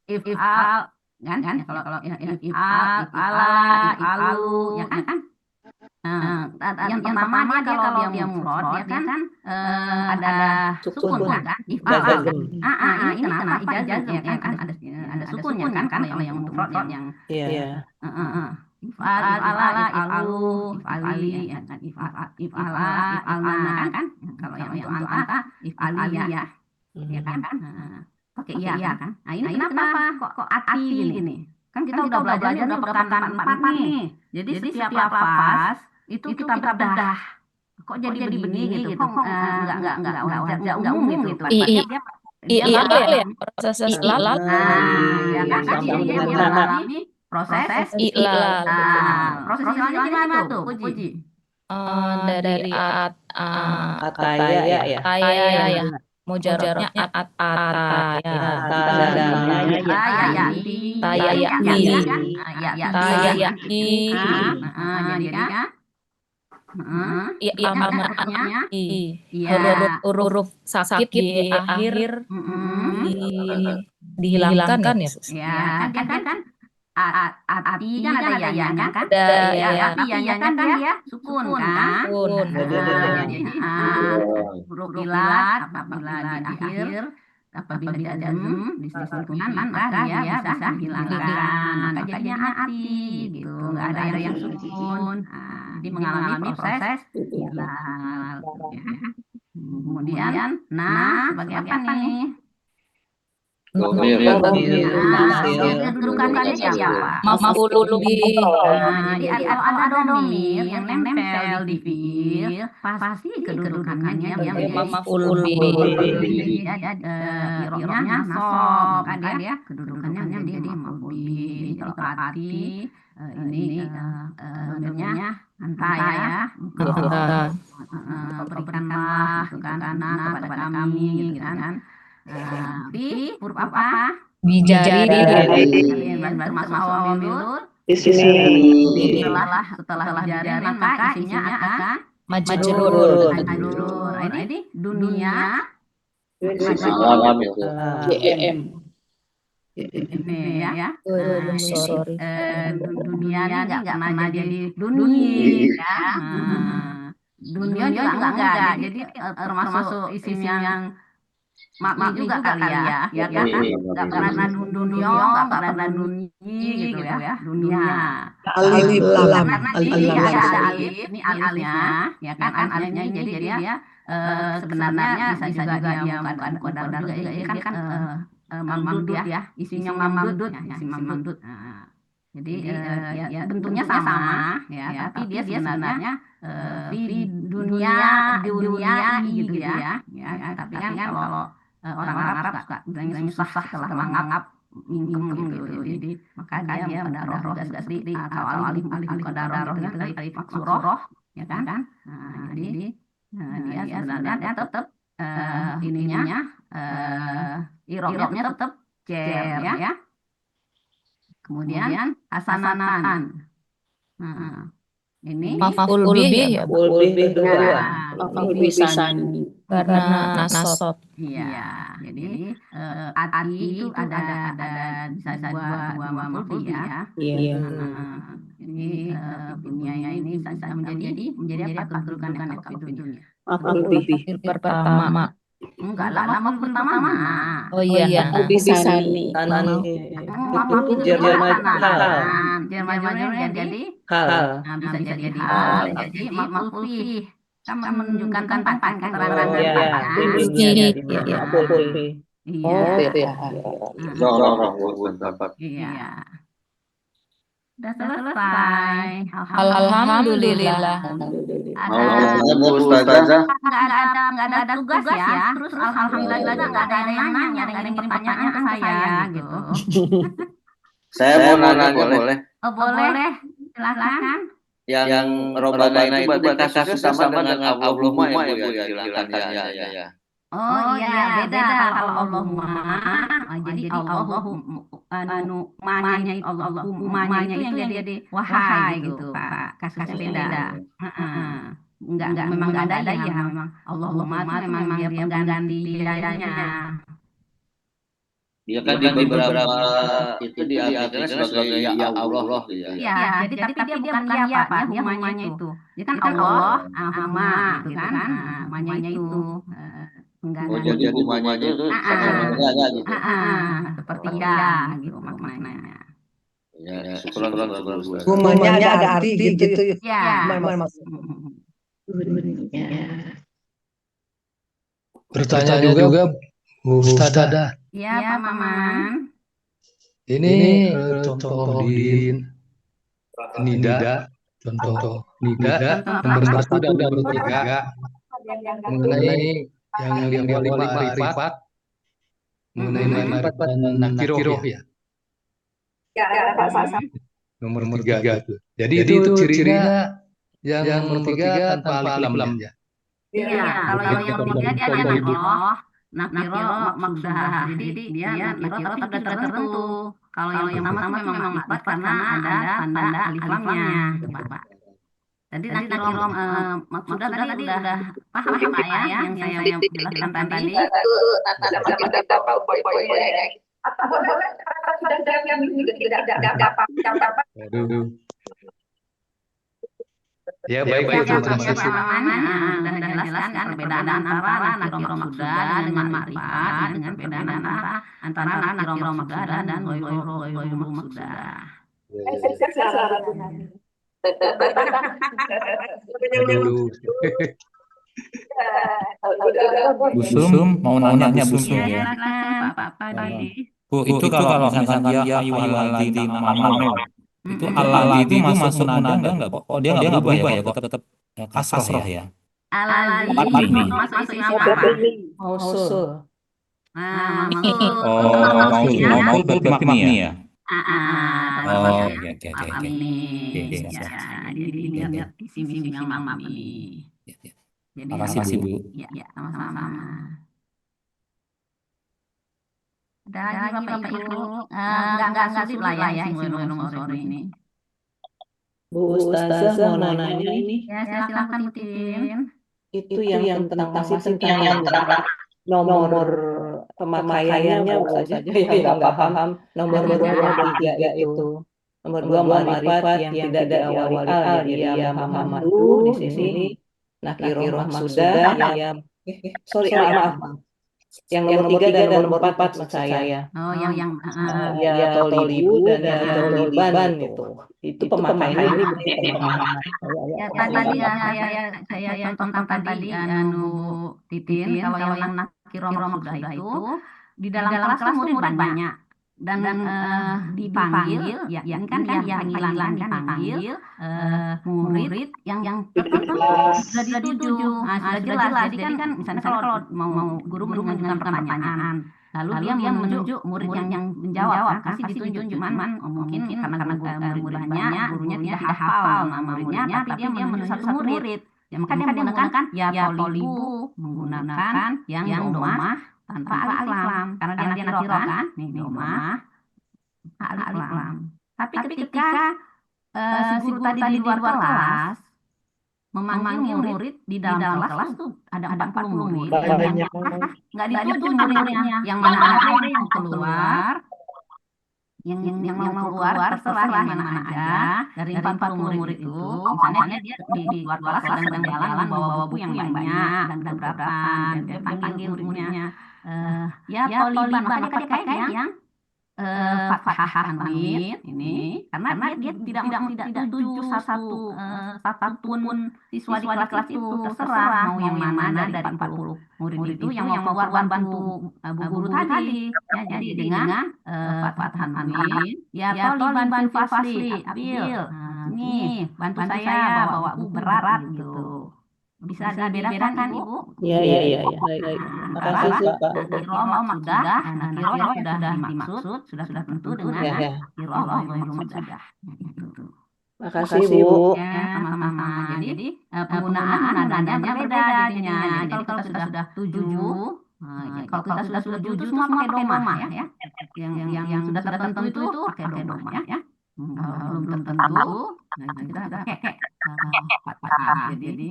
If'al kan kalau if'al if'alu ya kan. Yang pertama dia kalau dia mufrad dia kan ada sukun kan if'al ini kenapa ijazah ya kan ada sukunnya kan kalau yang mufrad yang Iya. if'al if'ala if'alu if'ali ya kan if'ala if'alna kan kalau yang untuk anta if'ali ya kan pakai iya kan. Nah ini kenapa kok ati gini? Kan kita udah belajar udah pekan 4 nih. Jadi setiap lafaz itu kita bedah. Kok jadi begini gitu? Kok enggak umum gitu. Dia Ya, proses ilal. Ya kan Sambung dia dengan mengalami proses Ilal. proses ilalnya gimana tuh? Puji. Dari Ataya ya. ya. Mujarabnya ataya. Huruf sakit di akhir dihilangkan ya. Ya kan ati kan ada ya kan? Tapi ya kan dia sukun kan? Jadi huruf ilat apabila di akhir apabila jazm disebutkan maka dia bisa dihilangkan maka jadinya ati gitu nggak ada yang sukun jadi mengalami proses hilal kemudian sebagai apa nih kedudukannya siapa? Maf'ul bih. Jadi kalau ada domir yang nempel di fiil, pasti kedudukannya dia menjadi maf'ul bih. I'rabnya nasab, kan dia kedudukannya menjadi maf'ul bih. Jadi kalau ati ini domirnya anta ya. Berikanlah kan kepada kami gitu kan. Fi huruf apa? Bijari. Termasuk awamilul Di sini. setelah dijari maka isinya akan Majrur. Ini dunia GM. ini ya. Sorry. Dunia ini nggak pernah jadi dunia ya. Dunia juga enggak. Jadi termasuk isinya yang makna juga kali ya kan? Nggak pernah dunia, nggak pernah dunyi gitu ya. Dunia. Alif lam. Karena ada alif, ini alifnya, ya kan? Alifnya ini jadi dia sebenarnya bisa juga dia bukan kodar juga ya kan mamdud ya, isinya mamdud, isi mamdud. Jadi ya bentuknya sama ya, tapi dia sebenarnya di dunia gitu ya. Tapi kan kalau orang Arab suka bilangnya susah setelah menganggap mingkem gitu. Jadi maka dia pada roh juga seperti atau alif qadarah gitu kan alif maksuroh ya kan. Jadi dia sebenarnya tetap ininya i'rabnya tetap cer ya. Kemudian hasanatan. Ini Maf'ul bih ya. Maf'ul bih kedua. Maf'ul bih karena nasab. Iya, jadi ati itu ada bisa dua maf'ul ya. Iya. Ini dunia ini bisa menjadi apa kedudukannya kalau di dunia? Maf'ul bih Pertama. Enggak lah, maf'ul pertama mana? Oh iya. Bisani. Maf'ul Jerman Jerman jadi hal. bisa jadi hal, jadi maf'ul bih. kan menunjukkan tempat kan keterangan Oh tempat ya, kan. titiknya Titik, di ya. mana? Full. Iya. Oh, Iya. ya. Zorong bukan tempat. Iya. Udah selesai. Alhamdulillah. Mau Ada tanya Bu Ustazah, nggak ada tugas ya. Terus alhamdulillah nggak ada yang nanya, nggak ada yang ngirim pertanyaan ke saya gitu. saya mau nanya boleh? Oh boleh, silakan. Yang Robana itu berarti kasusnya sama dengan Allahumma ya Bu ya, silakan ya. Oh iya, beda kalau Allahumma. Jadi manya itu Allahumma itu yang jadi wahai gitu, Pak. Kasusnya beda. Enggak memang enggak ada ya, memang Allahumma itu memang dia pengganti yanya. Dia kan di beberapa itu diartikan sebagai ya Allah gitu ya. Iya, jadi tapi dia bukan ya Pak, dia humanya itu. Dia kan Allah, huma gitu kan. Humanya itu Oh pengganti. jadi humanya itu sama gitu. Seperti ya gitu maknanya. Ya, syukuran Bu Ustazah. Humanya ada arti gitu. Ya. Memang. Bertanya juga Bu Ustazah, Ya, Pak Maman. ini contoh di nida, contoh nida nomor 1 dan nomor 3 mengenai yang wali ma'rifat, mengenai ma'rifat dan nakiroh ya. Nomor 3 itu. Jadi itu cirinya yang nomor 3 tanpa alif lam ya. Iya, kalau yang nomor 3 dia ada nakiro maksudah. Jadi dia nakiro tapi tertentu. Kalau yang pertama itu memang makrifat karena ada tanda alif lamnya gitu, Pak. Tadi nakiro maksudah tadi udah paham ya Pak ya yang saya jelaskan tadi. Aduh. Ya baik Bu, terima kasih. Sudah dijelaskan perbedaan antara nakiro maksudah dengan makrifat dengan perbedaan antara nakiro maksudah dan ghairu maksudah. Aduh. Bu Sum, mau nanya Bu Sum Ya, ya. silakan Pak Padi. Bu, itu kalau misalkan dia ayyuhalladzina amanu, itu alladzi itu masuk nada enggak, Bu? Oh, dia enggak berubah ya, tetap kasroh ya. Alladzi masuk isim apa? Mausul. Mausul berarti mabni ya. Oh, oke. Jadi lihat isim-isim yang mabni. Jadi Makasih Bu. ya, sama-sama. Ada lagi Bapak Ibu, enggak sulit lah ya sore ini. Bu Ustazah mau nanya ini, Ya, silakan Bu Titin. itu yang tentang yang nomor pemakaiannya saja yang nggak paham nomor 2 itu. Nomor 2 ma'rifat yang tidak diawali al, jadi ya Muhammadu di sini. Nakiroh maksudah yang maaf. Yang nomor 3 dan nomor 4 maksud saya. Oh, yang Ya tolibu dan ya toliban itu. Itu pemakaian ini pemahaman. ya tadi saya contohkan tadi Titin kalau yang nakiro maksudah itu di dalam kelas murid banyak dan dipanggil ya ini kan yang panggilan dipanggil murid yang tertentu sudah dituju sudah jelas jadi kan misalnya kalau mau guru mengajukan pertanyaan lalu dia menunjuk murid yang menjawab kan pasti ditunjuk cuman mungkin karena murid banyak gurunya tidak hafal nama muridnya tapi dia menunjuk satu murid ya maka dia menggunakan ya tolibu menggunakan yang domah tanpa alif lam karena dia nakiro kan nih domah alif lam tapi ketika si guru tadi di luar kelas memanggil murid di dalam kelas tuh ada 40 murid nggak dituju muridnya yang mana ada yang keluar yang mau keluar terserah yang mana aja dari 40 murid itu misalnya dia di luar kelas sedang jalan bawa buku yang banyak dan keberatan dia panggil muridnya ya toliban makanya pakai yang Fathah Tanwin ini karena dia tidak setuju satu pun siswa di kelas itu, terserah mau yang mana dari 40 murid itu yang mau keluar bantu bu guru tadi ya. Jadi dengan Fathah Tanwin ya toliban fil fasli Abil, nih bantu saya bawa buku berat gitu. Bisa dibedakan kan Ibu? Iya. Baik. Makasih sih, Pak. Nakiro sudah, nakiro yang sudah dimaksud sudah tentu dengan Ya. nakiro ghairul sudah. Gitu. Makasih, Bu. Ya, sama-sama. Jadi penggunaan nadanya berbeda jadinya. Jadi kalau kita sudah tujuh, kalau kita sudah tujuh itu semua pakai domah ya. Yang sudah tertentu itu pakai domah ya. Kalau belum tentu, nah kita pakai fathah. Jadi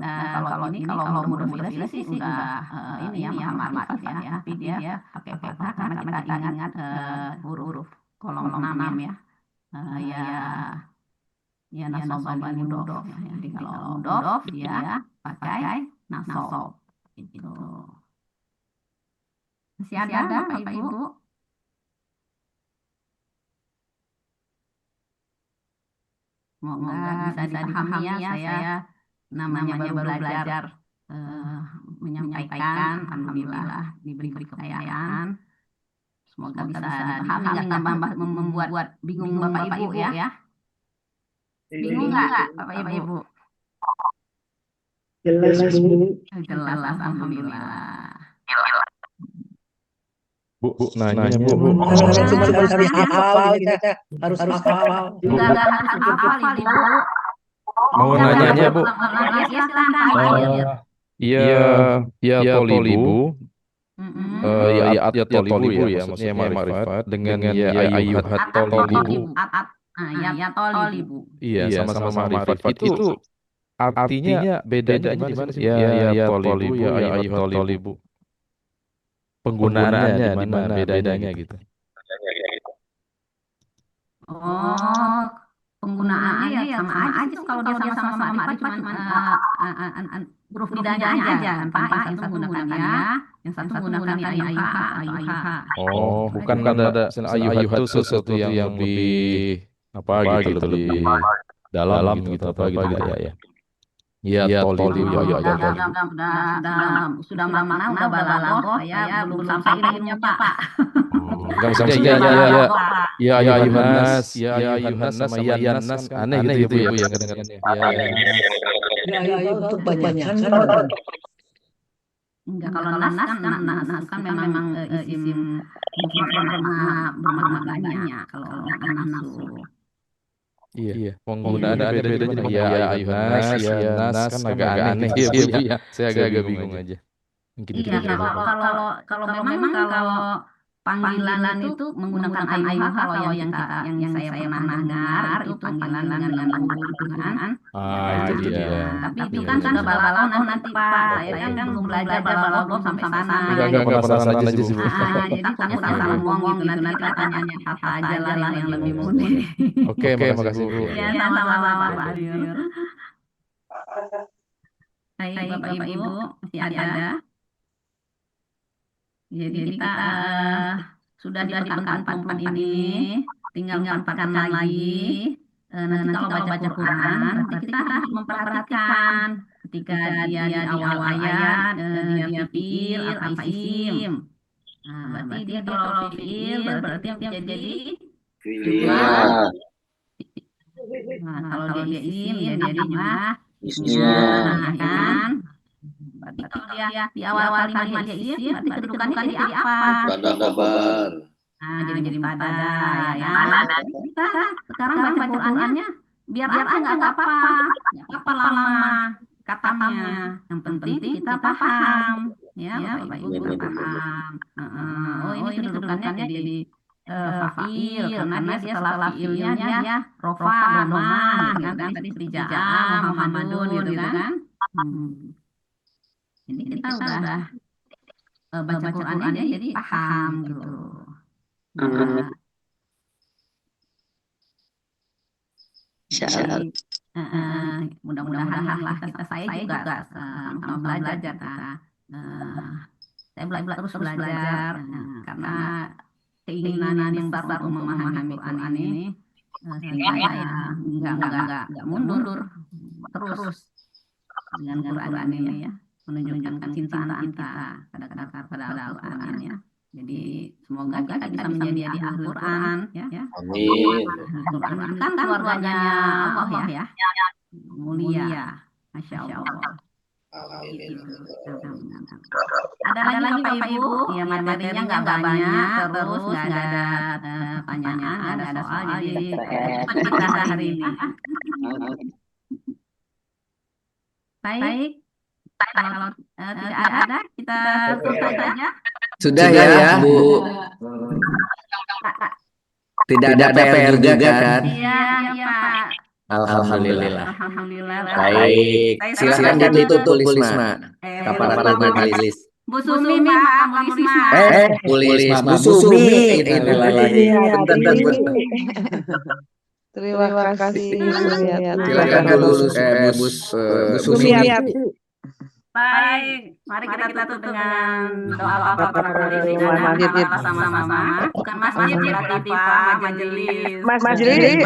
kalau ini kalau mudhof ilaih sih udah ini ya ma'rifat ya. Tapi dia pakai fathah karena kita ingat huruf kolom 6 ya. Ya nasab dan mudhof ya. Jadi kalau mudhof dia pakai nasab gitu. Masih ada Bapak Ibu? Semoga bisa dipahami ya, saya namanya baru belajar menyampaikan, alhamdulillah diberi kepercayaan. Semoga bisa dipahami, nggak tambah membuat bingung Bapak Ibu ya. Bingung nggak Bapak Ibu? Jelas, Bu. Jelas, alhamdulillah. Bu, nanya Bu. Harus hafal kita. Harus hafal. Enggak harus hafal Ibu. Mau nanyanya Bu. Ya silahkan. Ya tolibu. Ya tolibu ya, maksudnya ma'rifat dengan ya ayyuhat tolibu. Ya tolibu. Iya, sama-sama ma'rifat itu artinya bedanya gimana sih? Ya tolibu, ya ayyuhat tolibu. Penggunaannya di mana bedanya gitu. Oh, penggunaannya ya sama aja kalau dia sama-sama ma'rifat cuma huruf nidanya aja tanpa yang satu menggunakan yang satu menggunakan ayyuha. Oh, bukan ada ayyuha itu sesuatu yang lebih apa gitu, lebih dalam gitu apa gitu ya. Ya tolibu ya sudah mana udah balaghah ya belum sampai ilmunya Pak. Enggak usah ya ayyuhan nas sama ya nas kan aneh gitu ya Bu ya kadang-kadang Ya, untuk kebanyakan. Enggak, kalau nas kan memang isim bermakna banyak. Kalau nasu Iya, penggunaannya beda-beda ya ayyuhan nas ya nas kan agak aneh ya Bu ya. Saya agak bingung aja. Mungkin iya, kalau memang kalau panggilan itu menggunakan ayyuha kalau yang saya pernah dengar itu panggilan dengan guru itu kan. Itu dia. Tapi itu kan sudah balaghah nanti Pak. Saya kan belum belajar balaghah sampai sana. Enggak penasaran aja sih Bu. Jadi takutnya salah ngomong gitu nanti kita tanya apa aja lah yang lebih mudah. Oke, makasih Bu. Ya, sama-sama Pak Adir. Baik Bapak Ibu, masih ada? Jadi kita sudah diberikan 4 ini, tinggal 4 lagi. Nanti kalau baca Quran, berarti kita harus memperhatikan ketika dia di awal ayat, dia fi'il apa isim. Nah, berarti dia kalau fi'il berarti yang jadi jumlah. Nah, kalau dia isim jadi jumlah ismnya, kan? Berarti kalau dia di awal kalimat dia isim, berarti kedudukannya jadi apa? Kabar. Nah, jadi mubtada ya. Kita sekarang baca Qur'annya biar nggak apa-apa lama katanya. Yang penting kita paham, ya Bapak Ibu paham. Oh ini kedudukannya jadi fa'il karena dia setelah fi'ilnya dia rofa domah, kan tadi seperti ja'a Muhammadun gitu kan. Ini kita udah baca Qur'annya jadi paham gitu. Jadi mudah-mudahan lah saya juga sama belajar kita. Saya terus belajar karena keinginan yang besar untuk memahami Quran ini, sehingga ya nggak mundur terus dengan Quran ini ya, menunjukkan kecintaan kita pada Al-Quran ya. Jadi semoga kita bisa menjadi ahli Quran ya. Amin. Quran kan keluarganya Allah ya, mulia, Masya Allah. Ada lagi Bapak Ibu, ya materinya nggak banyak, terus nggak ada pertanyaan, nggak ada soal, jadi cepat kita hari ini. Baik, kalau tidak ada, kita selesai saja. Sudah ya, Bu. Tidak ada PR juga kan? Iya Pak. Alhamdulillah. Alhamdulillah. Baik, silakan ditutup Bu Lisma. Kaparat majelis. Bu Sumi, Pak, Bu Risma. Bu Lisma, Bu Sumi. Bentar. Terima kasih. Silakan Bu Sumi. Baik, mari kita tutup dengan doa majelis dan sama-sama. Bukan masjid ya, Latifah, majelis. Majelis.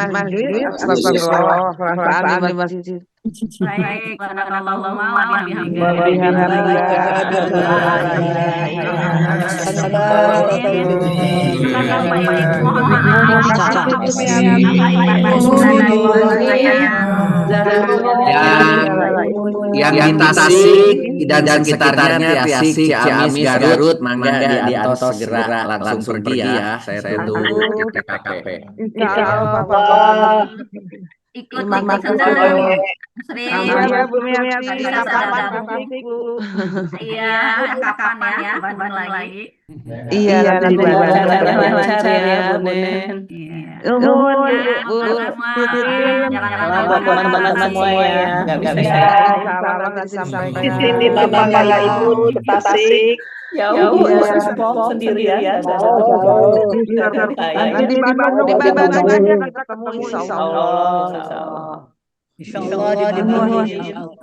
Baik, Subhanallahumma wa Yang di Tasik dan sekitarnya Tasik, Ciamis, Garut, mangga di Antos segera langsung pergi ya. Saya tunggu di TKP. ikut senang. Iya, Bu Miati. Iya, kapan ya, Bandung lagi. Iya, nanti lancar ya, Bu Nen. Nuhun, Bu. Teman-teman semua ya. Nggak bisa. Salam disampaikan. Di sini Bapak Ibu Tasik. Jauh sendiri ya. Nanti di Bandung aja ketemu insya Allah. Insya Allah di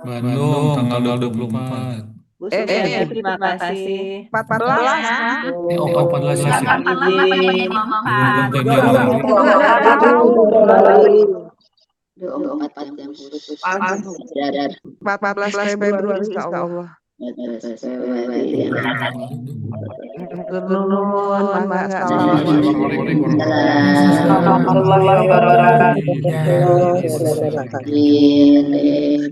Bandung tanggal 24. Terima kasih. 14 ya. Oh, 14 ya. Belum. 14 Februari insya Allah. warahmatullahi wabarakatuh. Izin.